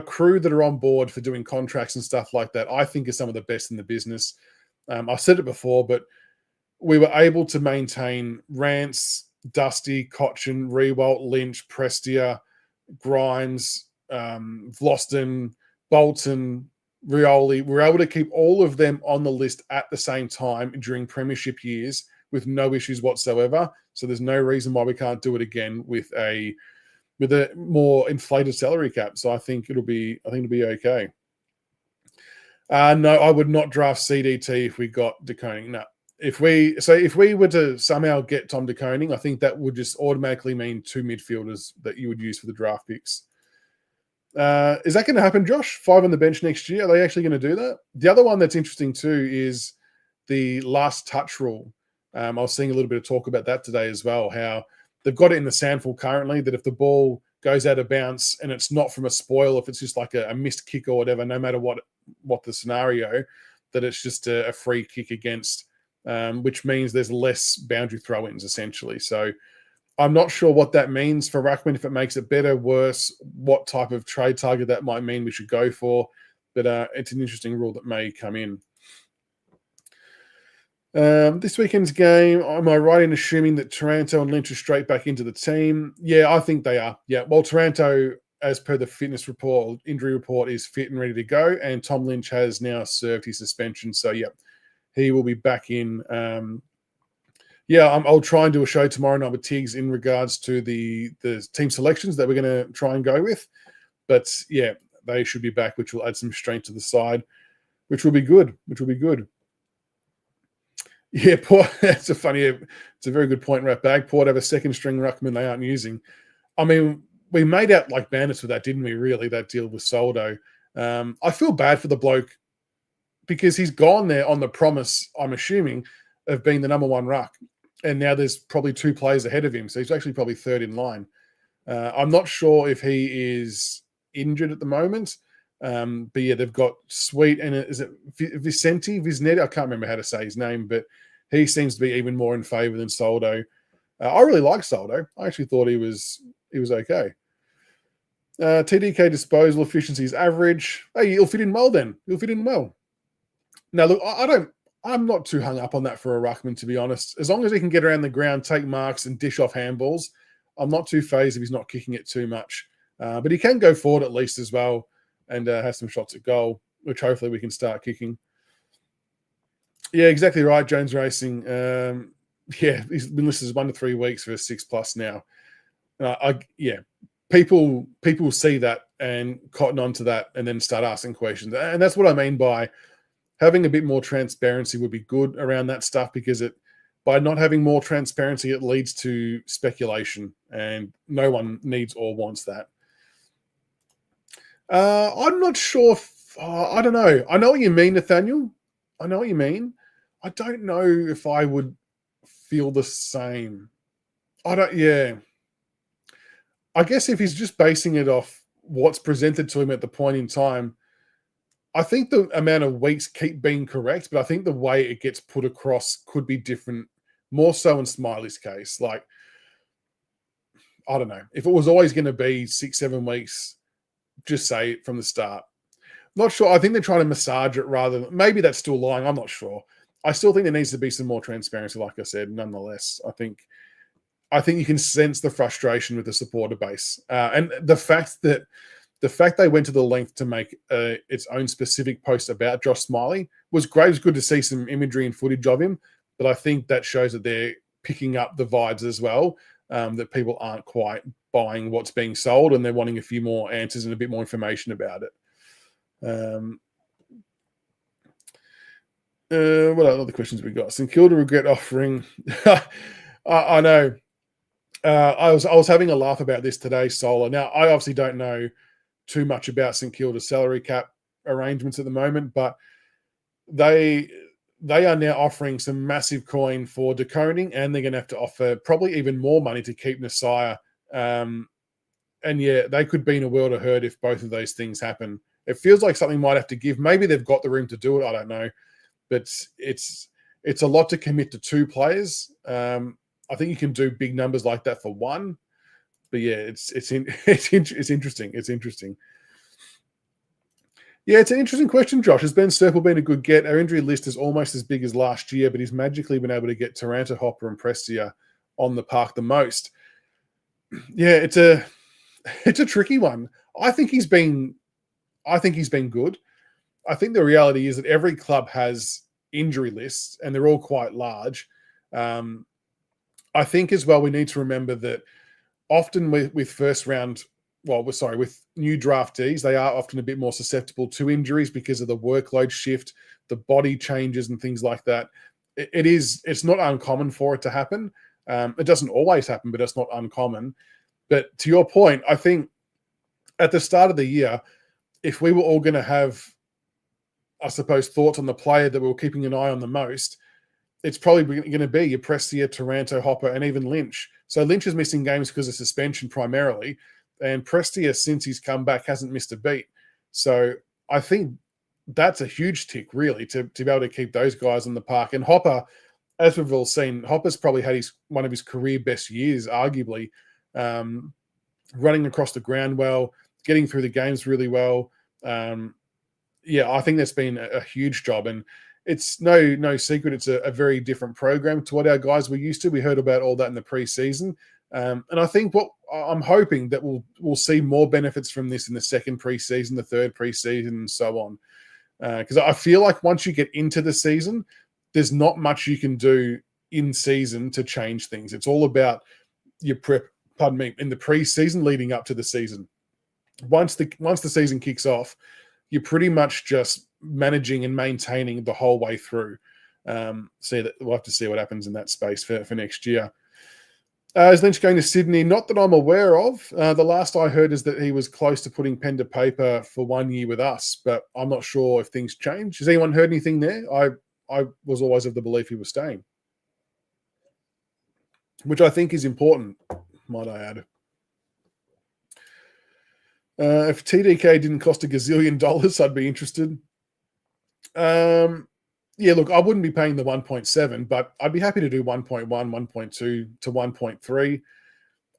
crew that are on board for doing contracts and stuff like that, I think is some of the best in the business. I've said it before, but we were able to maintain Rance, Dusty, Cochin, Rewalt, Lynch, Prestia, Grimes, Vlosten, Bolton, Rioli. We're able to keep all of them on the list at the same time during premiership years with no issues whatsoever. So there's no reason why we can't do it again with a more inflated salary cap. So I think it'll be okay. No, I would not draft CDT if we got De Koning. No. If we were to somehow get Tom De Koning, I think that would just automatically mean 2 midfielders that you would use for the draft picks. Is that going to happen, Josh? 5 on the bench next year? Are they actually going to do that? The other one that's interesting too is the last touch rule. I was seeing a little bit of talk about that today as well, how they've got it in the SANFL currently that if the ball goes out of bounce and it's not from a spoil, if it's just like a missed kick or whatever, no matter what the scenario, that it's just a free kick against, which means there's less boundary throw-ins essentially. So I'm not sure what that means for Ruckman, if it makes it better, worse, what type of trade target that might mean we should go for. But it's an interesting rule that may come in. This weekend's game, am I right in assuming that Taranto and Lynch are straight back into the team? Yeah, I think they are. Yeah, well, Taranto as per the fitness report, injury report, is fit and ready to go. And Tom Lynch has now served his suspension. So, yeah, he will be back in. I'll try and do a show tomorrow night with Tiggs in regards to the team selections that we're going to try and go with. But, yeah, they should be back, which will add some strength to the side, which will be good. Yeah, Port, it's a very good point, Rat Bag. Port have a second string ruckman they aren't using. I mean, we made out like bandits with that, didn't we, really, that deal with Soldo? I feel bad for the bloke because he's gone there on the promise, I'm assuming, of being the number one ruck. And now there's probably 2 players ahead of him. So he's actually probably third in line. I'm not sure if he is injured at the moment. But yeah, they've got Sweet and is it Visnetti? I can't remember how to say his name, but he seems to be even more in favour than Soldo. I really like Soldo. I actually thought he was okay. TDK disposal efficiency is average. Hey, he'll fit in well then. He'll fit in well. Now look, I'm not too hung up on that for a ruckman, to be honest. As long as he can get around the ground, take marks, and dish off handballs, I'm not too phased if he's not kicking it too much. But he can go forward at least as well and have some shots at goal, which hopefully we can start kicking. Yeah, exactly right, Jones Racing. He's been listed as 1 to 3 weeks for a 6+ now. People see that and cotton onto that and then start asking questions. And that's what I mean by having a bit more transparency would be good around that stuff, because by not having more transparency, it leads to speculation, and no one needs or wants that. I'm not sure. I don't know. I know what you mean, Nathaniel. I know what you mean. I don't know if I would feel the same. I guess if he's just basing it off what's presented to him at the point in time, I think the amount of weeks keep being correct, but I think the way it gets put across could be different, more so in Smiley's case. Like, I don't know. If it was always going to be 6-7 weeks, just say it from the start. Not sure. I think they're trying to massage it rather than, maybe that's still lying. I'm not sure. I still think there needs to be some more transparency, like I said, nonetheless. I think you can sense the frustration with the supporter base. And the fact they went to the length to make its own specific post about Josh Smiley was great. It was good to see some imagery and footage of him, but I think that shows that they're picking up the vibes as well, that people aren't quite buying what's being sold and they're wanting a few more answers and a bit more information about it. What other questions we got? St Kilda regret offering. I know. I was having a laugh about this today, Solar. Now, I obviously don't know too much about St Kilda's salary cap arrangements at the moment, but they are now offering some massive coin for decoding, and they're going to have to offer probably even more money to keep Nasiah. And yeah, they could be in a world of hurt if both of those things happen. It feels like something might have to give. Maybe they've got the room to do it. I don't know, but it's a lot to commit to 2 players. I think you can do big numbers like that for 1, but yeah, it's interesting. It's interesting. Yeah, it's an interesting question, Josh. Has Ben Serple been a good get? Our injury list is almost as big as last year, but he's magically been able to get Taranto, Hopper, and Prestia on the park the most. Yeah, it's a tricky one. I think he's been good. I think the reality is that every club has injury lists, and they're all quite large. I think as well we need to remember that often with with new draftees, they are often a bit more susceptible to injuries because of the workload shift, the body changes and things like that. It's not uncommon for it to happen. It doesn't always happen, but it's not uncommon. But to your point, I think at the start of the year, if we were all going to have, I suppose, thoughts on the player that we were keeping an eye on the most, it's probably going to be your Prestia, Taranto, Hopper, and even Lynch. So Lynch is missing games because of suspension primarily, and Prestia, since he's come back, hasn't missed a beat. So I think that's a huge tick, really, to be able to keep those guys in the park. And Hopper, as we've all seen, Hopper's probably had one of his career best years, arguably, running across the ground well, getting through the games really well. I think that's been a huge job. And it's no secret it's a very different program to what our guys were used to. We heard about all that in the preseason. And I think what I'm hoping that we'll see more benefits from this in the second preseason, the third preseason, and so on. Because I feel like once you get into the season, there's not much you can do in season to change things. It's all about your prep, in the preseason leading up to the season. Once the season kicks off, you're pretty much just managing and maintaining the whole way through. We'll have to see what happens in that space for next year. Is Lynch going to Sydney? Not that I'm aware of. The last I heard is that he was close to putting pen to paper for 1 year with us, but I'm not sure if things change. Has anyone heard anything there? I was always of the belief he was staying, which I think is important, might I add. If TDK didn't cost $1 gazillion, I'd be interested. Yeah, look, I wouldn't be paying the 1.7, but I'd be happy to do 1.1, 1.2 to 1.3.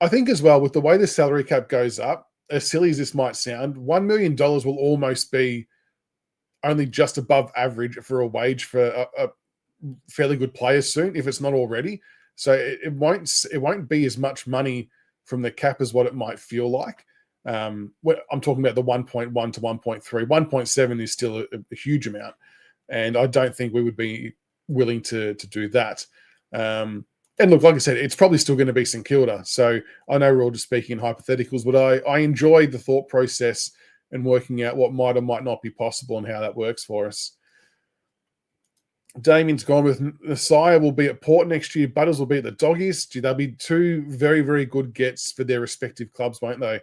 I think as well, with the way the salary cap goes up, as silly as this might sound, $1 million will almost be only just above average for a wage for a fairly good player soon, if it's not already. So it won't be as much money from the cap as what it might feel like. I'm talking about the 1.1 to 1.3. 1.7 is still a huge amount. And I don't think we would be willing to do that. And look, like I said, it's probably still going to be St Kilda. So I know we're all just speaking in hypotheticals, but I enjoy the thought process and working out what might or might not be possible and how that works for us. Damien's gone with Messiah will be at Port next year. Butters will be at the Doggies. They'll be two very, very good gets for their respective clubs, won't they?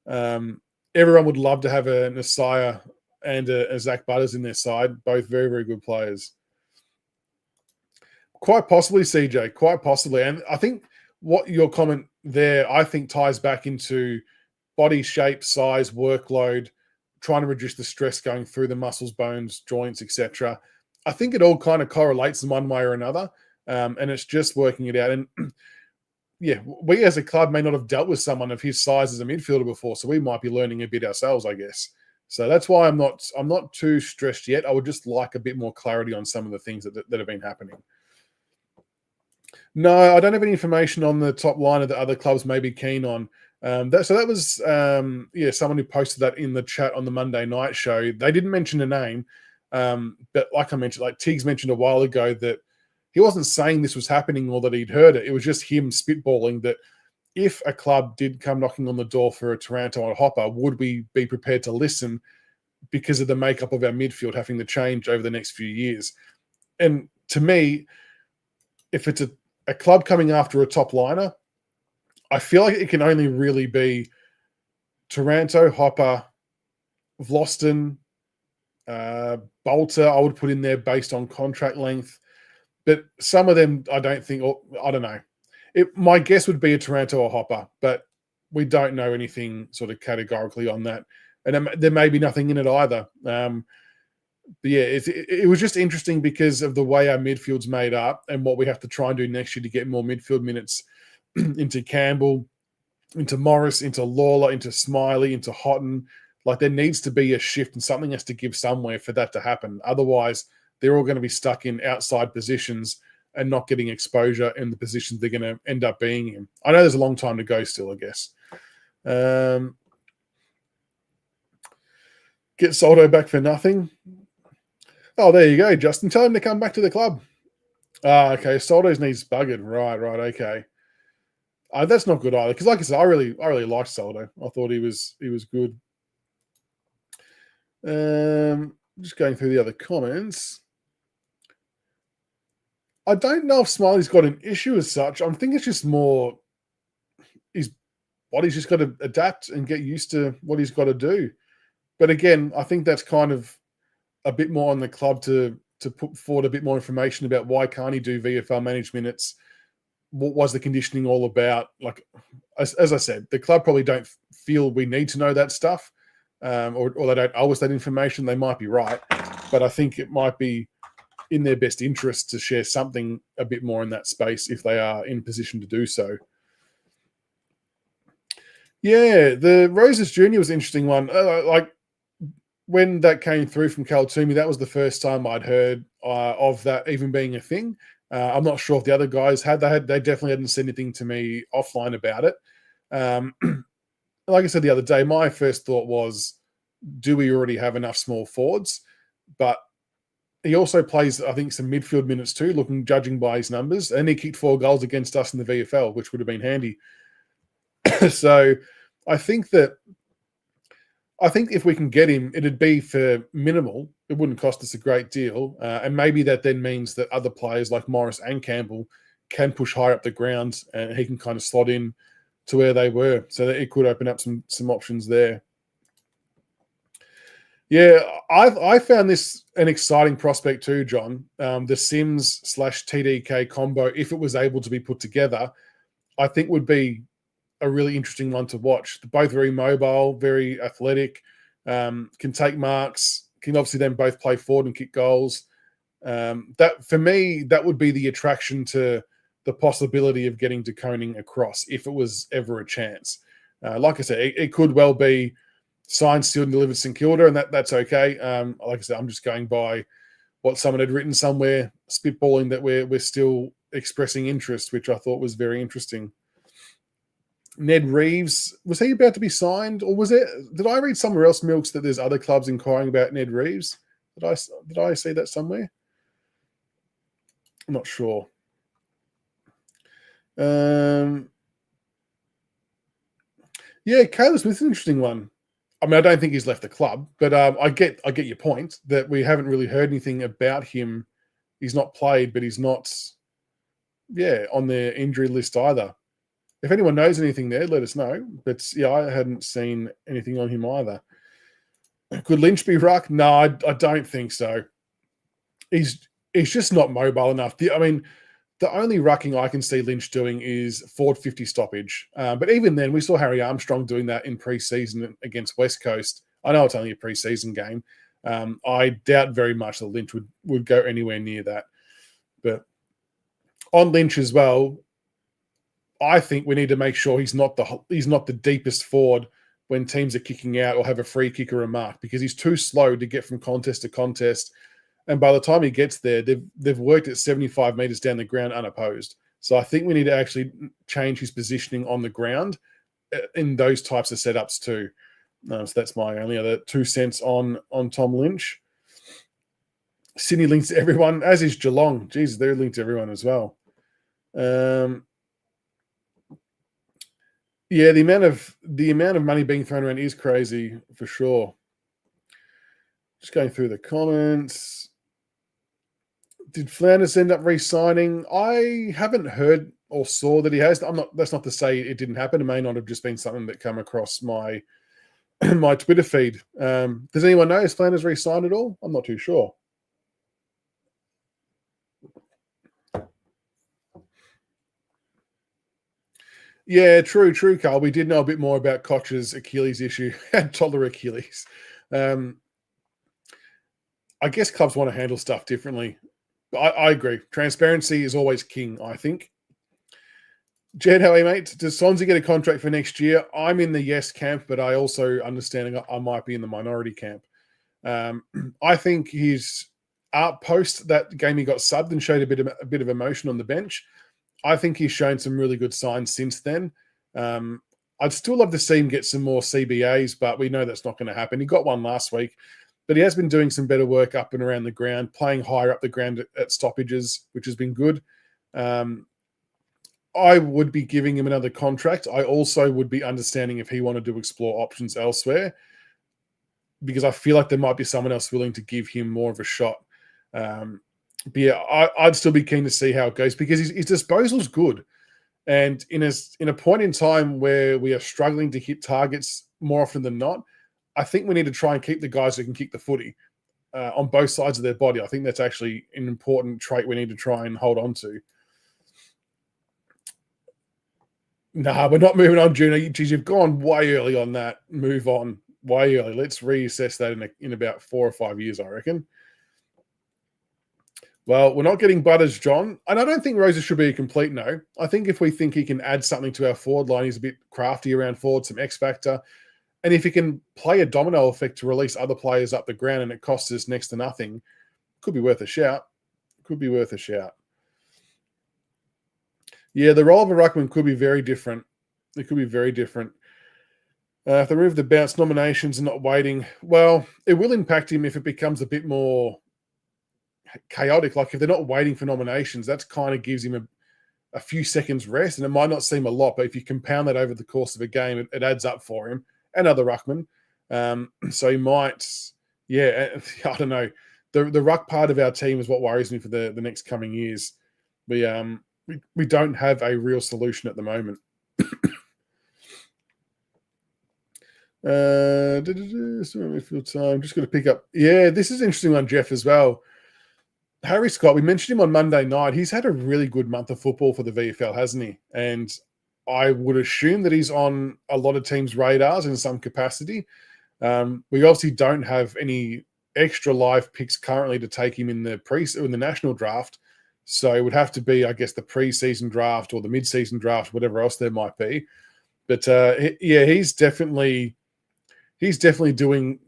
Everyone would love to have a Messiah and a Zach Butters in their side. Both very, very good players. Quite possibly, CJ. Quite possibly. And I think what your comment there, I think, ties back into body shape, size, workload, trying to reduce the stress going through the muscles, bones, joints, etc. I think it all kind of correlates in one way or another. And it's just working it out. And yeah, we as a club may not have dealt with someone of his size as a midfielder before, so we might be learning a bit ourselves, I guess. So that's why I'm not too stressed yet. I would just like a bit more clarity on some of the things that have been happening. No, I don't have any information on the top line that other clubs may be keen on. That was someone who posted that in the chat on the Monday night show. They didn't mention a name, but like I mentioned, like Tiggs mentioned a while ago, that he wasn't saying this was happening or that he'd heard it. It was just him spitballing that if a club did come knocking on the door for a Taranto or a Hopper, would we be prepared to listen because of the makeup of our midfield having to change over the next few years? And to me, if it's a club coming after a top liner, I feel like it can only really be Taranto, Hopper, Vlosten, Bolter, I would put in there based on contract length. But some of them, I don't think, or I don't know. My guess would be a Taranto or Hopper, but we don't know anything sort of categorically on that. And there may be nothing in it either. But yeah, it was just interesting because of the way our midfield's made up and what we have to try and do next year to get more midfield minutes into Campbell, into Morris, into Lawler, into Smiley, into Houghton. Like there needs to be a shift and something has to give somewhere for that to happen. Otherwise, they're all going to be stuck in outside positions and not getting exposure in the positions they're going to end up being in. I know there's a long time to go still, I guess. Get Soldo back for nothing. Oh, there you go, Justin. Tell him to come back to the club. Okay. Soldo's knees buggered. Right. Okay. That's not good either. Because, like I said, I really liked Soldo. I thought he was good. Just going through the other comments. I don't know if Smiley's got an issue as such. I think it's just more his body's just got to adapt and get used to what he's got to do. But again, I think that's kind of a bit more on the club to put forward a bit more information about why can't he do VFL managed minutes? What was the conditioning all about? Like, as I said, the club probably don't feel we need to know that stuff, or they don't owe us that information. They might be right, but I think it might be in their best interest to share something a bit more in that space if they are in position to do so. Yeah, the Roses Junior was an interesting one. Like when that came through from Cal Toomey, that was the first time I'd heard of that even being a thing. I'm not sure if the other guys had. They definitely hadn't said anything to me offline about it. Like I said the other day, my first thought was, do we already have enough small forwards? But he also plays, I think, some midfield minutes too, judging by his numbers. And he kicked 4 goals against us in the VFL, which would have been handy. So I think if we can get him, it'd be for minimal. It wouldn't cost us a great deal. And maybe that then means that other players like Morris and Campbell can push higher up the ground and he can kind of slot in to where they were. So that it could open up some options there. Yeah, I found this an exciting prospect too, John. The Sims/TDK combo, if it was able to be put together, I think would be a really interesting one to watch. They're both very mobile, very athletic, can take marks, can obviously then both play forward and kick goals. That for me, that would be the attraction to the possibility of getting De Koning across if it was ever a chance. Like I said, it could well be signed, sealed, and delivered St Kilda, and that's okay. Like I said, I'm just going by what someone had written somewhere, spitballing that we're still expressing interest, which I thought was very interesting. Ned Reeves, was he about to be signed, or was it? Did I read somewhere else, Milks, that there's other clubs inquiring about Ned Reeves? Did I see that somewhere? I'm not sure. Yeah, Caleb Smith's an interesting one. I mean, I don't think he's left the club, but I get your point that we haven't really heard anything about him. He's not played, but he's not, on the injury list either. If anyone knows anything there, let us know. But yeah, I hadn't seen anything on him either. Could Lynch be ruck? No, I don't think so. He's just not mobile enough. The only rucking I can see Lynch doing is forward 50 stoppage. But even then, we saw Harry Armstrong doing that in pre-season against West Coast. I know it's only a pre-season game. I doubt very much that Lynch would go anywhere near that. But on Lynch as well, I think we need to make sure he's not the deepest forward when teams are kicking out or have a free kick or a mark, because he's too slow to get from contest to contest. And by the time he gets there, they've worked at 75 metres down the ground unopposed. So I think we need to actually change his positioning on the ground in those types of setups too. So that's my only other 2 cents on Tom Lynch. Sydney links to everyone, as is Geelong. Jesus, they're linked to everyone as well. Yeah, the amount of money being thrown around is crazy for sure. Just going through the comments. Did Flounders end up re-signing? I haven't heard or saw that he has. That's not to say it didn't happen. It may not have just been something that come across my my Twitter feed. Does anyone know? Has Flounders re-signed at all? I'm not too sure. Yeah, true, Carl. We did know a bit more about Koch's Achilles issue and toddler Achilles. I guess clubs want to handle stuff differently. I agree. Transparency is always king, I think. Jed, how are you, mate? Does Swansea get a contract for next year? I'm in the yes camp, but I also understand I might be in the minority camp. I think his post that game he got subbed and showed a bit of emotion on the bench. I think he's shown some really good signs since then. I'd still love to see him get some more CBAs, but we know that's not going to happen. He got one last week, but he has been doing some better work up and around the ground, playing higher up the ground at stoppages, which has been good. I would be giving him another contract. I also would be understanding if he wanted to explore options elsewhere, because I feel like there might be someone else willing to give him more of a shot. But yeah, I'd still be keen to see how it goes, because his disposal's good. And in a point in time where we are struggling to hit targets more often than not, I think we need to try and keep the guys who can kick the footy on both sides of their body. I think that's actually an important trait we need to try and hold on to. Nah, we're not moving on, Juno. Geez, you've gone way early on that. Move on way early. Let's reassess that in about 4 or 5 years, I reckon. Well, we're not getting Butters, John. And I don't think Rosa should be a complete no. I think if we think he can add something to our forward line, he's a bit crafty around forward, some X factor. And if he can play a domino effect to release other players up the ground and it costs us next to nothing, could be worth a shout. Could be worth a shout. Yeah, the role of a ruckman could be very different. It could be very different. If they remove the bounce nominations and not waiting, well, it will impact him if it becomes a bit more chaotic. Like if they're not waiting for nominations, that kind of gives him a few seconds rest, and it might not seem a lot, but if you compound that over the course of a game, it adds up for him and other ruckmen. So he might, I don't know. The ruck part of our team is what worries me for the next coming years. We don't have a real solution at the moment. Midfield time. Just going to pick up. Yeah, this is an interesting one, Jeff, as well. Harry Scott, we mentioned him on Monday night. He's had a really good month of football for the VFL, hasn't he? And I would assume that he's on a lot of teams' radars in some capacity. We obviously don't have any extra live picks currently to take him in the national draft. So it would have to be, I guess, the preseason draft or the mid-season draft, whatever else there might be. But he's definitely doing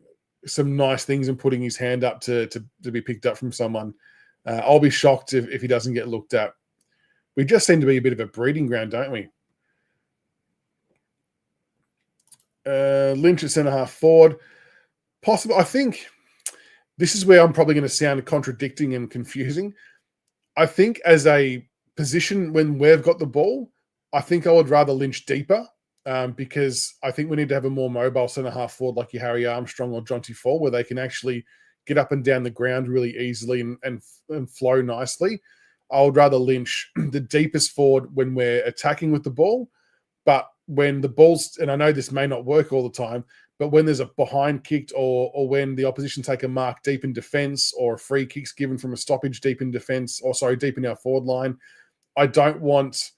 some nice things and putting his hand up to be picked up from someone. I'll be shocked if he doesn't get looked at. We just seem to be a bit of a breeding ground, don't we? Lynch at centre-half forward. Possible. I think this is where I'm probably going to sound contradicting and confusing. I think as a position when we've got the ball, I think I would rather Lynch deeper because I think we need to have a more mobile centre-half forward like your Harry Armstrong or Jonty Fall, where they can actually get up and down the ground really easily and flow nicely. I would rather Lynch the deepest forward when we're attacking with the ball. But when the ball's, and I know this may not work all the time, but when there's a behind kicked or when the opposition take a mark deep in defence or a free kick's given from a stoppage deep in defence, deep in our forward line, I don't want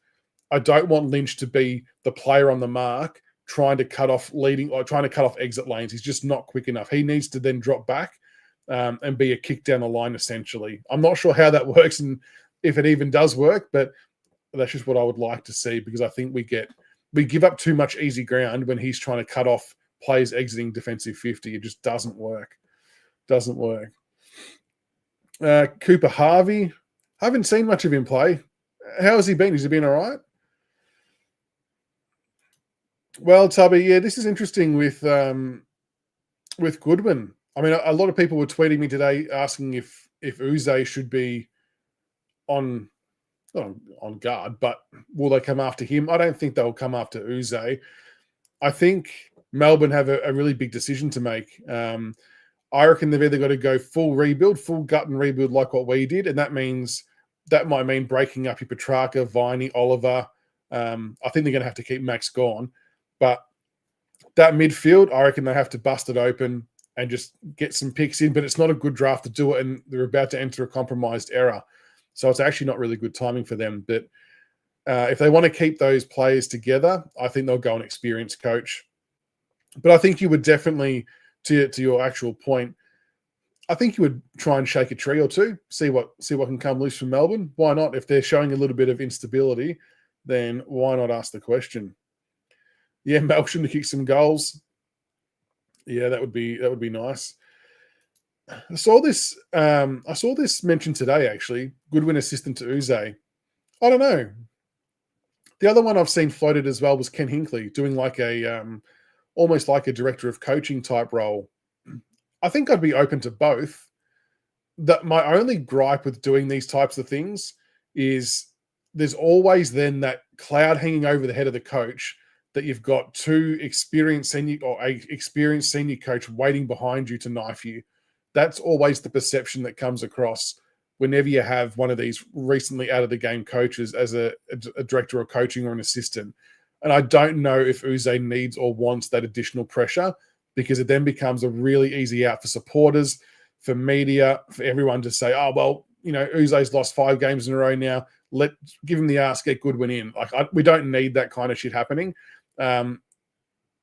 Lynch to be the player on the mark trying to cut off exit lanes. He's just not quick enough. He needs to then drop back and be a kick down the line, essentially. I'm not sure how that works and if it even does work, but that's just what I would like to see because I think we give up too much easy ground when he's trying to cut off players exiting defensive 50. It just doesn't work. Cooper Harvey. I haven't seen much of him play. How has he been? Has he been all right? Well, Tubby, yeah, this is interesting with Goodwin. I mean, a lot of people were tweeting me today asking if Uze should be on guard, but will they come after him? I don't think they'll come after Uze. I think Melbourne have a really big decision to make. I reckon they've either got to go full gut and rebuild like what we did, and that might mean breaking up your Petrarca, Viney, Oliver. I think they're going to have to keep Max gone. But that midfield, I reckon they have to bust it open and just get some picks in, but it's not a good draft to do it, and they're about to enter a compromised era. So it's actually not really good timing for them. But if they want to keep those players together, I think they'll go an experienced coach. But I think you would definitely, to your actual point, I think you would try and shake a tree or two, see what can come loose from Melbourne. Why not? If they're showing a little bit of instability, then why not ask the question? Yeah, Melksham to kick some goals. Yeah, that would be nice. I saw this mentioned today, actually. Goodwin assistant to Uze. I don't know. The other one I've seen floated as well was Ken Hinkley doing like almost like a director of coaching type role. I think I'd be open to both. That my only gripe with doing these types of things is there's always then that cloud hanging over the head of the coach that you've got a experienced senior coach waiting behind you to knife you. That's always the perception that comes across whenever you have one of these recently out of the game coaches as a director of coaching or an assistant. And I don't know if Uze needs or wants that additional pressure because it then becomes a really easy out for supporters, for media, for everyone to say, oh, well, Uze's lost 5 games in a row now. Give him the ass, get Goodwin in. We don't need that kind of shit happening.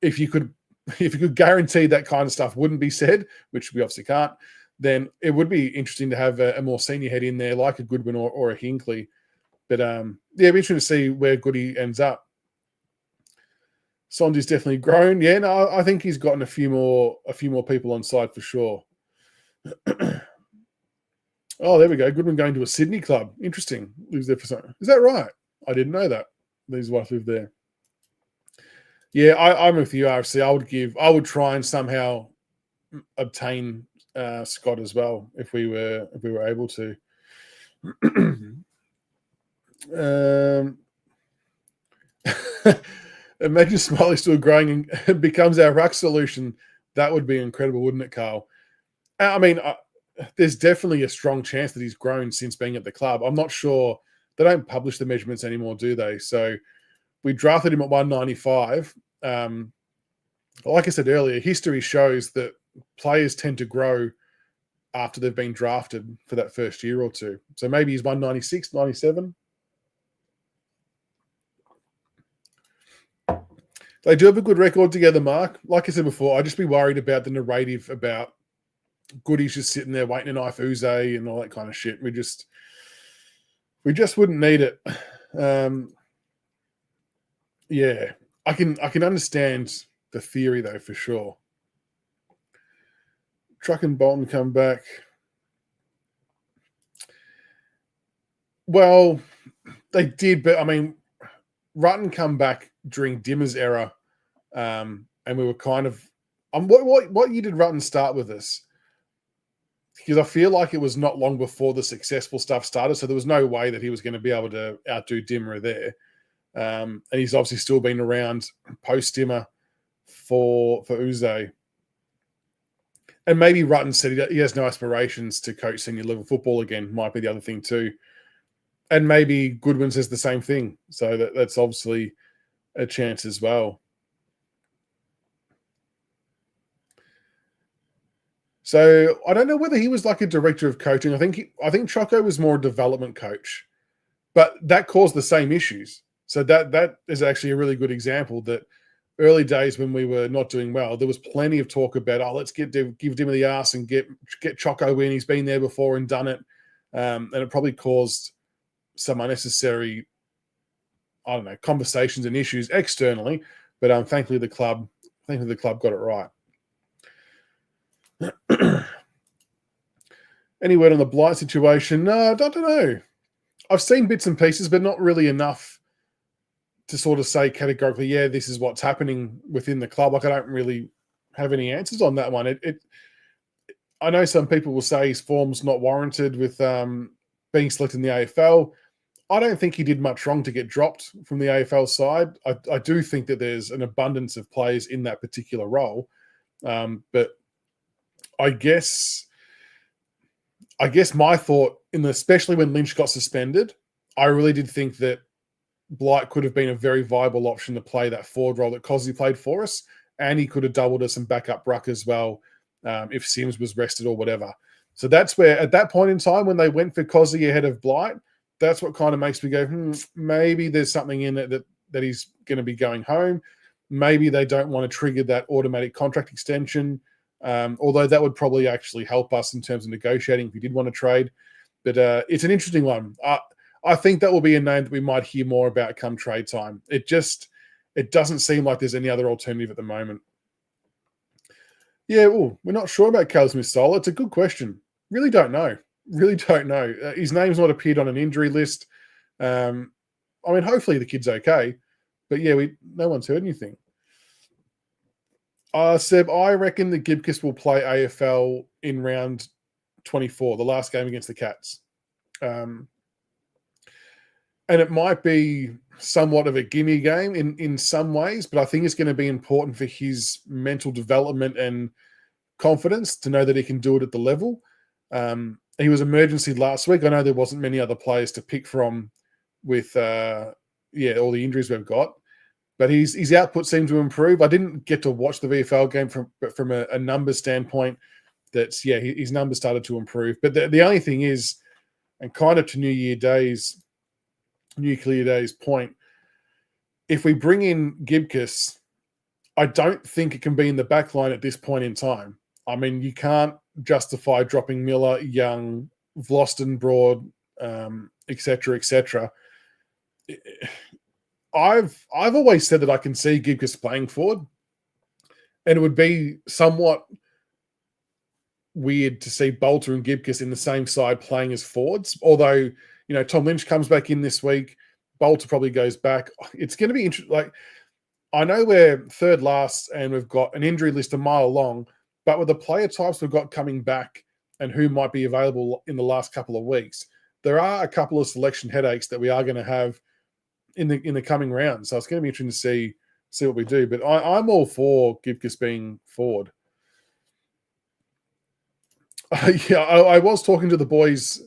If you could guarantee that kind of stuff wouldn't be said, which we obviously can't, then it would be interesting to have a more senior head in there, like a Goodwin or a Hinkley. But it'd be interesting to see where Goody ends up. Sondy's definitely grown. Yeah, no, I think he's gotten a few more people on side for sure. Oh, there we go. Goodwin going to a Sydney club. Interesting. Who's there for something? Is that right? I didn't know that. His wife lived there. Yeah, I'm with you, RFC. I would try and somehow obtain Scott as well if we were able to. Imagine Smiley still growing and becomes our ruck solution. That would be incredible, wouldn't it, Carl? I mean, there's definitely a strong chance that he's grown since being at the club. I'm not sure. They don't publish the measurements anymore, do they? So we drafted him at 195. Like I said earlier, history shows that players tend to grow after they've been drafted for that first year or two. So maybe he's 196, 97. They do have a good record together, Mark. Like I said before, I'd just be worried about the narrative about Goody's just sitting there waiting to knife Uze and all that kind of shit. We just wouldn't need it. Yeah, I can understand the theory though for sure. Truck and Bolton come back. Well, they did, but I mean, Rutten come back during Dimmer's era, and we were kind of. What year did Rutten start with us? Because I feel like it was not long before the successful stuff started, so there was no way that he was going to be able to outdo Dimmer there. And he's obviously still been around post Dimmer for Uze. And maybe Rutten said he has no aspirations to coach senior level football again. Might be the other thing too. And maybe Goodwin says the same thing. So that's obviously a chance as well. So I don't know whether he was like a director of coaching. I think Choco was more a development coach, but that caused the same issues. So that is actually a really good example that early days when we were not doing well, there was plenty of talk about, let's give Dimmer the arse and get Choco in. He's been there before and done it. And it probably caused some unnecessary, I don't know, conversations and issues externally. But thankfully the club got it right. Any word on the Blight situation? No, I don't know. I've seen bits and pieces, but not really enough to sort of say categorically, yeah, this is what's happening within the club. Like, I don't really have any answers on that one. I know some people will say his form's not warranted with being selected in the AFL. I don't think he did much wrong to get dropped from the AFL side. I do think that there's an abundance of players in that particular role. But I guess my thought, especially when Lynch got suspended, I really did think that Blight could have been a very viable option to play that forward role that Cosy played for us, and he could have doubled us and back up Bruck as well if Sims was rested or whatever. So that's where, at that point in time, when they went for Cosy ahead of Blight, that's what kind of makes me go, maybe there's something in it that he's going to be going home. Maybe they don't want to trigger that automatic contract extension, although that would probably actually help us in terms of negotiating if we did want to trade. But it's an interesting one. I think that will be a name that we might hear more about come trade time. It doesn't seem like there's any other alternative at the moment. Yeah, we're not sure about Cal Smith-Sola. It's a good question. Really don't know. His name's not appeared on an injury list. I mean, hopefully the kid's okay. But yeah, no one's heard anything. Seb, I reckon that Gibcus will play AFL in round 24, the last game against the Cats. And it might be somewhat of a gimme game in some ways, but I think it's going to be important for his mental development and confidence to know that he can do it at the level. He was emergency last week. I know there wasn't many other players to pick from with all the injuries we've got, but his output seemed to improve. I didn't get to watch the VFL game from a numbers standpoint. His numbers started to improve. But the only thing is, and kind of to Nuclear Days point, if we bring in Gibcus, I don't think it can be in the back line at this point in time. I mean, you can't justify dropping Miller, Young, Vlosten, Broad, et cetera. I've always said that I can see Gibcus playing forward, and it would be somewhat weird to see Bolter and Gibcus in the same side playing as forwards. Although, Tom Lynch comes back in this week, Bolter probably goes back. It's going to be interesting. Like, I know we're third last and we've got an injury list a mile long, but with the player types we've got coming back and who might be available in the last couple of weeks, there are a couple of selection headaches that we are going to have in the coming round. So it's going to be interesting to see what we do. But I'm all for Gibcus being forward. Yeah, I was talking to the boys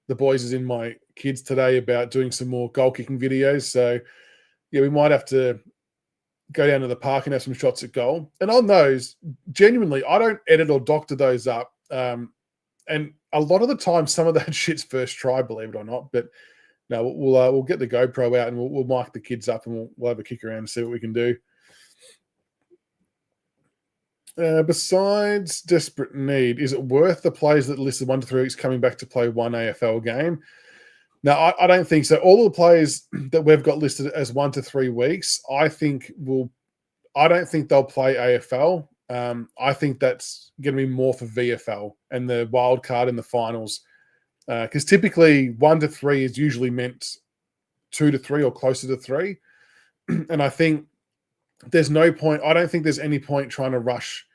as in my kids today about doing some more goal kicking videos. So yeah, we might have to go down to the park and have some shots at goal. And on those, genuinely, I don't edit or doctor those up. And a lot of the time, some of that shit's first try, believe it or not. But no, we'll get the GoPro out and we'll mic the kids up and we'll have a kick around and see what we can do. Besides desperate need, is it worth the players that listed 1 to 3 weeks coming back to play one AFL game? No, I don't think so. All the players that we've got listed as 1 to 3 weeks, I don't think they'll play AFL. I think that's going to be more for VFL and the wild card in the finals. Because typically 1 to 3 is usually meant 2 to 3 or closer to 3. And I think there's no point. I don't think there's any point trying to rush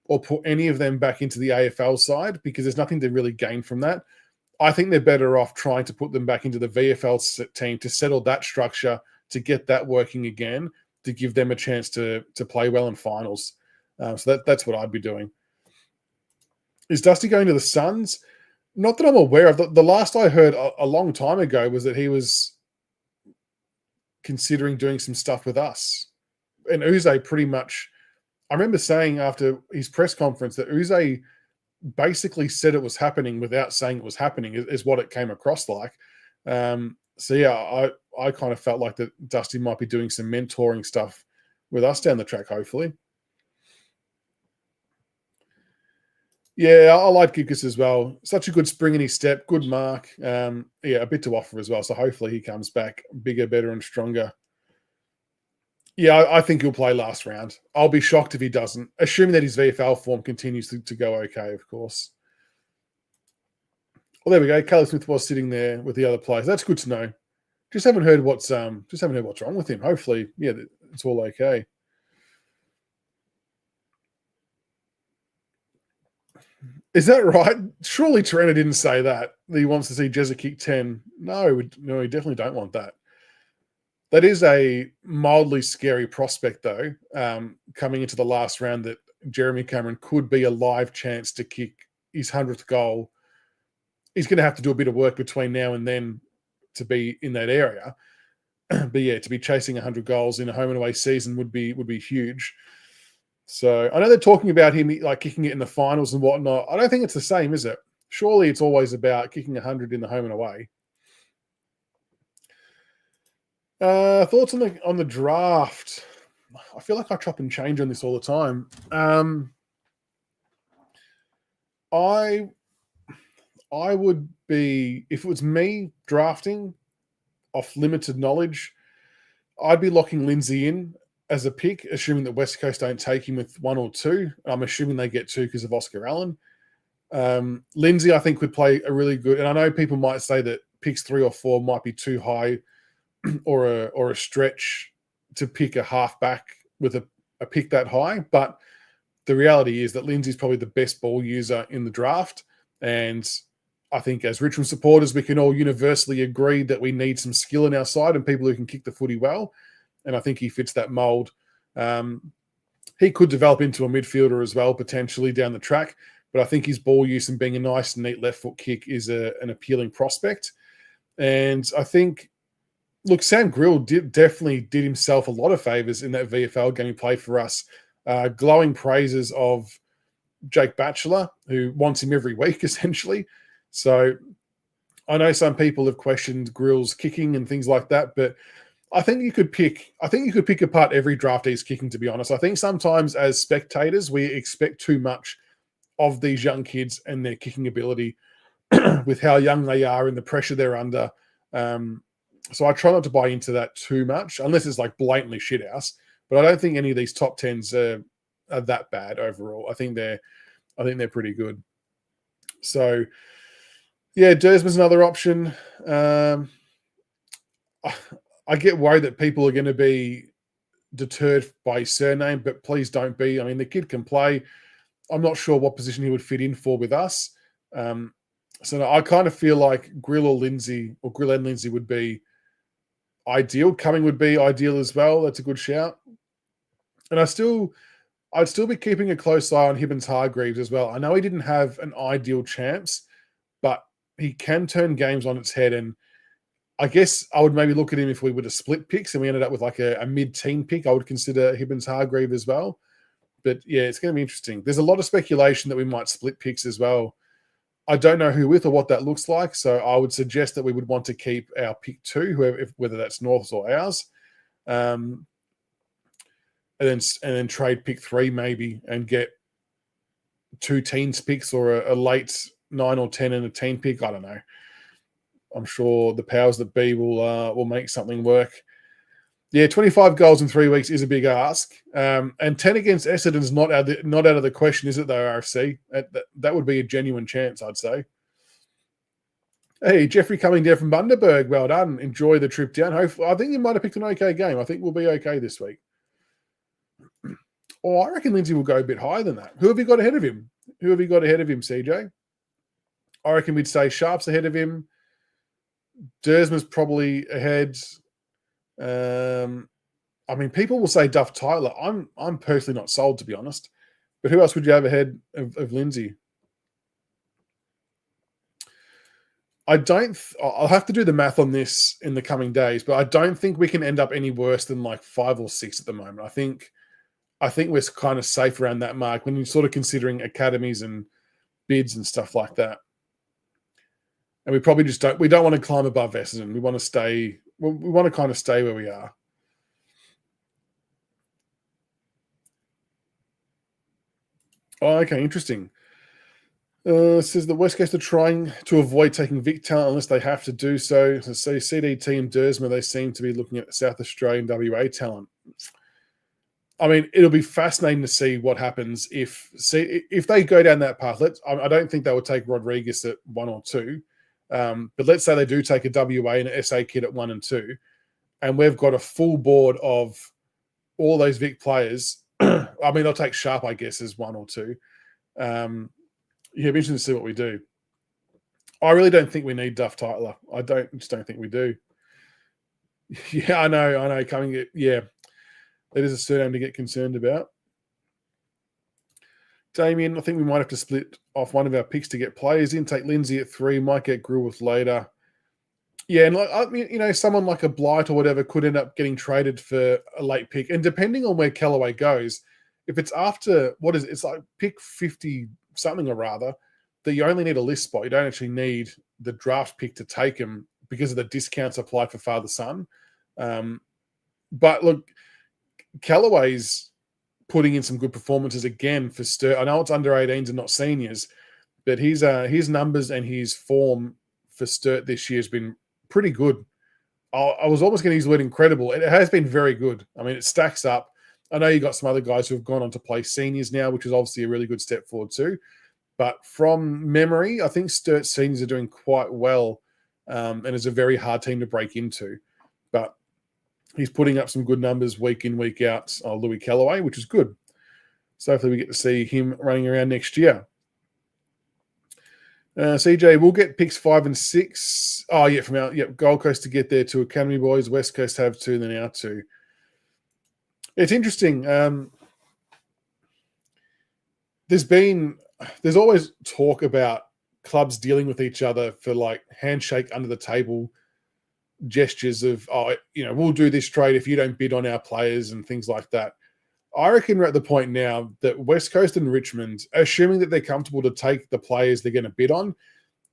or put any of them back into the AFL side because there's nothing to really gain from that. I think they're better off trying to put them back into the VFL team to settle that structure, to get that working again, to give them a chance to play well in finals. So that's what I'd be doing. Is Dusty going to the Suns? Not that I'm aware of. The last I heard a long time ago was that he was considering doing some stuff with us. And Uze pretty much, I remember saying after his press conference that Uze basically said it was happening without saying it was happening is what it came across like. So yeah, I kind of felt like that Dusty might be doing some mentoring stuff with us down the track, hopefully. Yeah, I like Gibcus as well. Such a good spring in his step, good mark. Yeah, a bit to offer as well. So hopefully he comes back bigger, better, and stronger. Yeah, I think he'll play last round. I'll be shocked if he doesn't, assuming that his VFL form continues to go okay, of course. Well, there we go. Caleb Smith was sitting there with the other players. That's good to know. Just haven't heard what's wrong with him. Hopefully, yeah, it's all okay. Is that right? Surely Torrena didn't say that he wants to see Jezza kick 10. No, we definitely don't want that. That is a mildly scary prospect, though, coming into the last round, that Jeremy Cameron could be a live chance to kick his 100th goal. He's going to have to do a bit of work between now and then to be in that area. But yeah, to be chasing 100 goals in a home and away season would be huge. So I know they're talking about him like kicking it in the finals and whatnot. I don't think it's the same, is it? Surely it's always about kicking 100 in the home and away. Thoughts on the draft? I feel like I chop and change on this all the time. I would be, if it was me drafting off limited knowledge, I'd be locking Lindsay in as a pick, assuming that West Coast don't take him with 1 or 2. I'm assuming they get 2 because of Oscar Allen. Lindsay, I think, would play a really good, and I know people might say that picks 3 or 4 might be too high or a stretch to pick a halfback with a pick that high. But the reality is that Lindsay's probably the best ball user in the draft. And I think as Richmond supporters, we can all universally agree that we need some skill in our side and people who can kick the footy well. And I think he fits that mold. He could develop into a midfielder as well, potentially down the track. But I think his ball use and being a nice, neat left foot kick is an appealing prospect. And I think, look, Sam Grill definitely did himself a lot of favours in that VFL game he played for us. Glowing praises of Jake Batchelor, who wants him every week, essentially. So I know some people have questioned Grill's kicking and things like that, but I think you could pick apart every draftee's kicking, to be honest. I think sometimes as spectators, we expect too much of these young kids and their kicking ability with how young they are and the pressure they're under. So I try not to buy into that too much, unless it's like blatantly shithouse. But I don't think any of these top 10s are that bad overall. I think they're pretty good. So yeah, Dersman's another option. I I get worried that people are going to be deterred by his surname, but please don't be. I mean, the kid can play. I'm not sure what position he would fit in for with us. So no, I kind of feel like Grill or Lindsay, or Grill and Lindsay would be ideal. Cumming would be ideal as well. That's a good shout. And I'd still be keeping a close eye on Hibbins Hargreaves as well. I know he didn't have an ideal chance, but he can turn games on its head. And I guess I would maybe look at him if we were to split picks and we ended up with like a mid-teen pick. I would consider Hibbins Hargreaves as well. But yeah, it's going to be interesting. There's a lot of speculation that we might split picks as well. I don't know who with or what that looks like. So I would suggest that we would want to keep our pick 2, whether that's North's or ours. And then trade pick 3 maybe and get 2 teens picks or a late 9 or 10 and a teen pick. I don't know. I'm sure the powers that be will make something work. Yeah, 25 goals in 3 weeks is a big ask. And 10 against Essendon's not out of the question, is it though, RFC? That would be a genuine chance, I'd say. Hey, Jeffrey coming down from Bundaberg. Well done. Enjoy the trip down. Hopefully, I think you might have picked an okay game. I think we'll be okay this week. Or I reckon Lindsay will go a bit higher than that. Who have you got ahead of him? CJ? I reckon we'd say Sharp's ahead of him. Dersma's probably ahead. I mean, people will say Duff Tyler. I'm personally not sold, to be honest. But who else would you have ahead of Lindsay? I'll have to do the math on this in the coming days, but I don't think we can end up any worse than like 5 or 6 at the moment. I think we're kind of safe around that mark when you're sort of considering academies and bids and stuff like that. And we probably just don't want to climb above Essendon. We want to kind of stay where we are. Oh, okay, interesting. Says the West Coast are trying to avoid taking Vic talent unless they have to do so. So CDT and Dersma, they seem to be looking at South Australian WA talent. I mean, it'll be fascinating to see what happens if they go down that path. I don't think they would take Rodriguez at 1 or 2. But let's say they do take a WA and an SA kid at 1 and 2, and we've got a full board of all those Vic players. I mean, I'll take Sharp, I guess, as 1 or 2. Yeah, it'll be interesting to see what we do. I really don't think we need Duff Tyler. I just don't think we do. Yeah, I know. Yeah, that is a surname to get concerned about. Damien, I think we might have to split off one of our picks to get players in. Take Lindsay at 3, might get Grillworth later. Yeah, and I mean, someone like a Blight or whatever could end up getting traded for a late pick. And depending on where Callaway goes, if it's after, it's like pick 50 something or rather, that you only need a list spot. You don't actually need the draft pick to take him because of the discounts applied for father-son. But look, Callaway's putting in some good performances again for Sturt. I know it's under 18s and not seniors, but his numbers and his form for Sturt this year has been pretty good. I was almost going to use the word incredible. It has been very good. I mean, it stacks up. I know you got some other guys who have gone on to play seniors now, which is obviously a really good step forward too. But from memory, I think Sturt seniors are doing quite well, and it's a very hard team to break into. But he's putting up some good numbers week in, week out, Louis Callaway, which is good. So hopefully we get to see him running around next year. CJ, we'll get picks 5 and 6. Oh, yeah, from our Gold Coast to get there to Academy Boys. West Coast have 2, then our 2. It's interesting. There's always talk about clubs dealing with each other for like handshake under the table gestures of, we'll do this trade if you don't bid on our players and things like that. I reckon we're at the point now that West Coast and Richmond, assuming that they're comfortable to take the players they're going to bid on,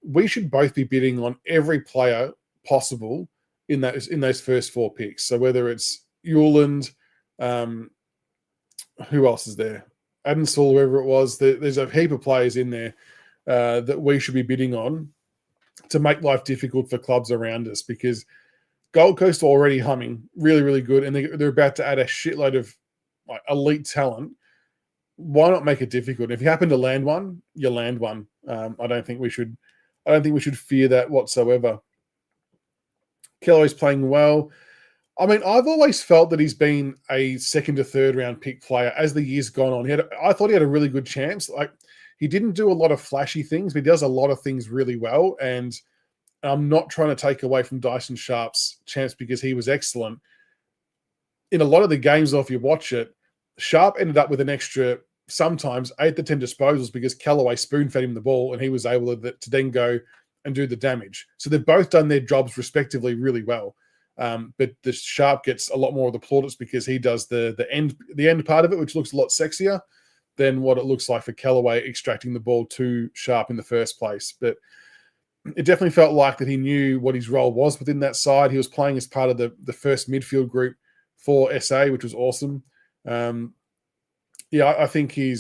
we should both be bidding on every player possible in those first 4 picks. So whether it's Euland, who else is there? Adamsall, whoever it was, there's a heap of players in there that we should be bidding on to make life difficult for clubs around us, because Gold Coast are already humming really, really good, and they're about to add a shitload of like elite talent. Why not make it difficult? If you happen to land one, you land one. I don't think we should fear that whatsoever. Callaway's playing well. I mean, I've always felt that he's been a second to third round pick player as the years gone on. I thought he had a really good chance. Like, he didn't do a lot of flashy things, but he does a lot of things really well. And I'm not trying to take away from Dyson Sharp's chance because he was excellent. In a lot of the games, though, if you watch it, Sharp ended up with an extra, sometimes 8 to 10 disposals because Callaway spoon-fed him the ball and he was able to then go and do the damage. So they've both done their jobs respectively really well. But the Sharp gets a lot more of the plaudits because he does the end part of it, which looks a lot sexier than what it looks like for Callaway extracting the ball to Sharp in the first place. But it definitely felt like that he knew what his role was within that side. He was playing as part of the first midfield group for SA, which was awesome. I think he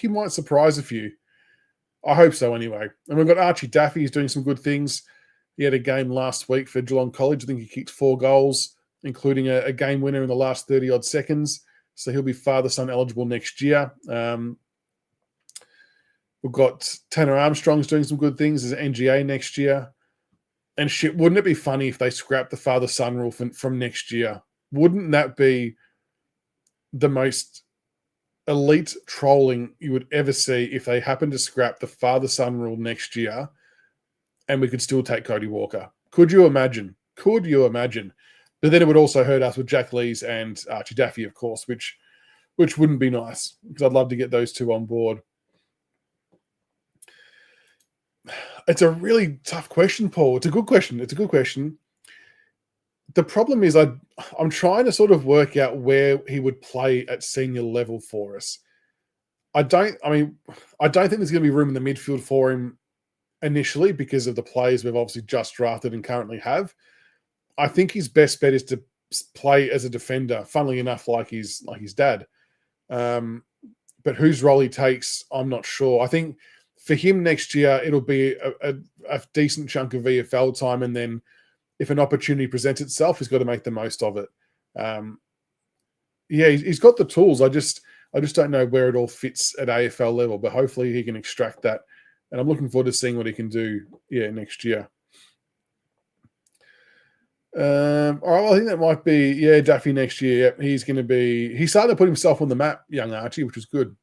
might surprise a few. I hope so anyway. And we've got Archie Daffy. He's doing some good things. He had a game last week for Geelong College. I think he kicked 4 goals, including a game winner in the last 30-odd seconds. So he'll be father-son eligible next year. We've got Tanner Armstrong's doing some good things as an NGA next year. And shit, wouldn't it be funny if they scrapped the father-son rule from next year? Wouldn't that be the most elite trolling you would ever see if they happened to scrap the father-son rule next year and we could still take Cody Walker? Could you imagine? Could you imagine? But then it would also hurt us with Jack Lees and Archie Daffy, of course, which wouldn't be nice because I'd love to get those two on board. It's a really tough question, Paul. It's a good question. The problem is I'm trying to sort of work out where he would play at senior level for us. I don't think there's going to be room in the midfield for him initially because of the players we've obviously just drafted and currently have. I think his best bet is to play as a defender, funnily enough, like his dad. But whose role he takes, I'm not sure. I think for him next year, it'll be a decent chunk of VFL time, and then if an opportunity presents itself, he's got to make the most of it. He's got the tools. I just don't know where it all fits at AFL level, but hopefully he can extract that. And I'm looking forward to seeing what he can do, next year. All right, well, I think that might be, Daffy next year. Yep, he's going to be. He started to put himself on the map, young Archie, which was good.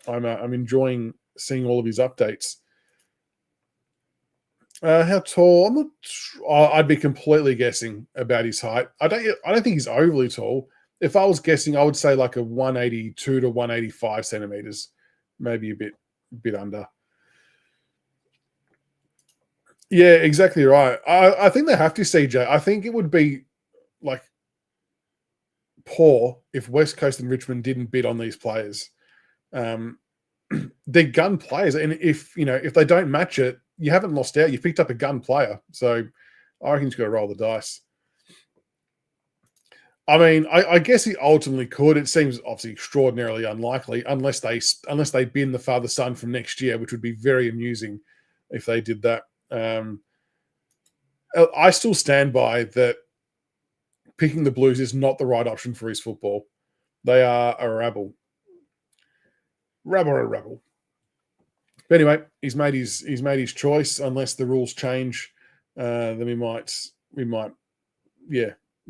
I'm enjoying seeing all of his updates. How tall? I'd be completely guessing about his height. I don't think he's overly tall. If I was guessing, I would say like a 182 to 185 centimeters, maybe a bit under. Yeah, exactly right. I think they have to, CJ. I think it would be like poor if West Coast and Richmond didn't bid on these players. They're gun players, and if they don't match it, you haven't lost out. You picked up a gun player, so I reckon you've got to roll the dice. I mean, I guess he ultimately could. It seems obviously extraordinarily unlikely, unless they bin the father-son from next year, which would be very amusing if they did that. I still stand by that picking the Blues is not the right option for his football. They are a rabble. Rabble. But anyway, he's made his choice. Unless the rules change, then we might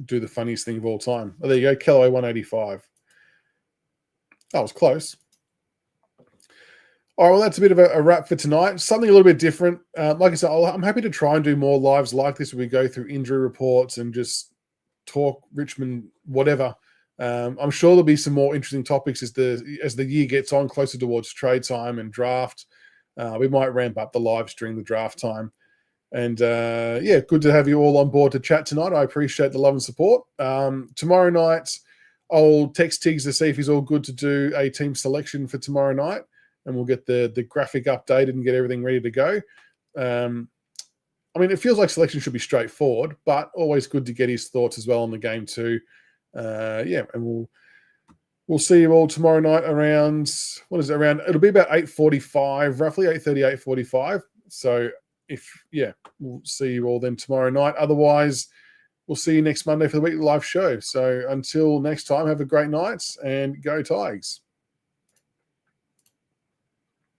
do the funniest thing of all time. Oh, there you go, Callaway 185. That was close. All right, well, that's a bit of a wrap for tonight. Something a little bit different. Like I said, I'm happy to try and do more lives like this where we go through injury reports and just talk Richmond, whatever. I'm sure there'll be some more interesting topics as the year gets on, closer towards trade time and draft. We might ramp up the lives during the draft time. And, good to have you all on board to chat tonight. I appreciate the love and support. Tomorrow night, I'll text Tiggs to see if he's all good to do a team selection for tomorrow night. And we'll get the graphic updated and get everything ready to go. It feels like selection should be straightforward, but always good to get his thoughts as well on the game too. And we'll see you all tomorrow night around, it'll be about 8:45, roughly 8:30, 8:45. So we'll see you all then tomorrow night. Otherwise, we'll see you next Monday for the weekly live show. So until next time, have a great night and go Tigers.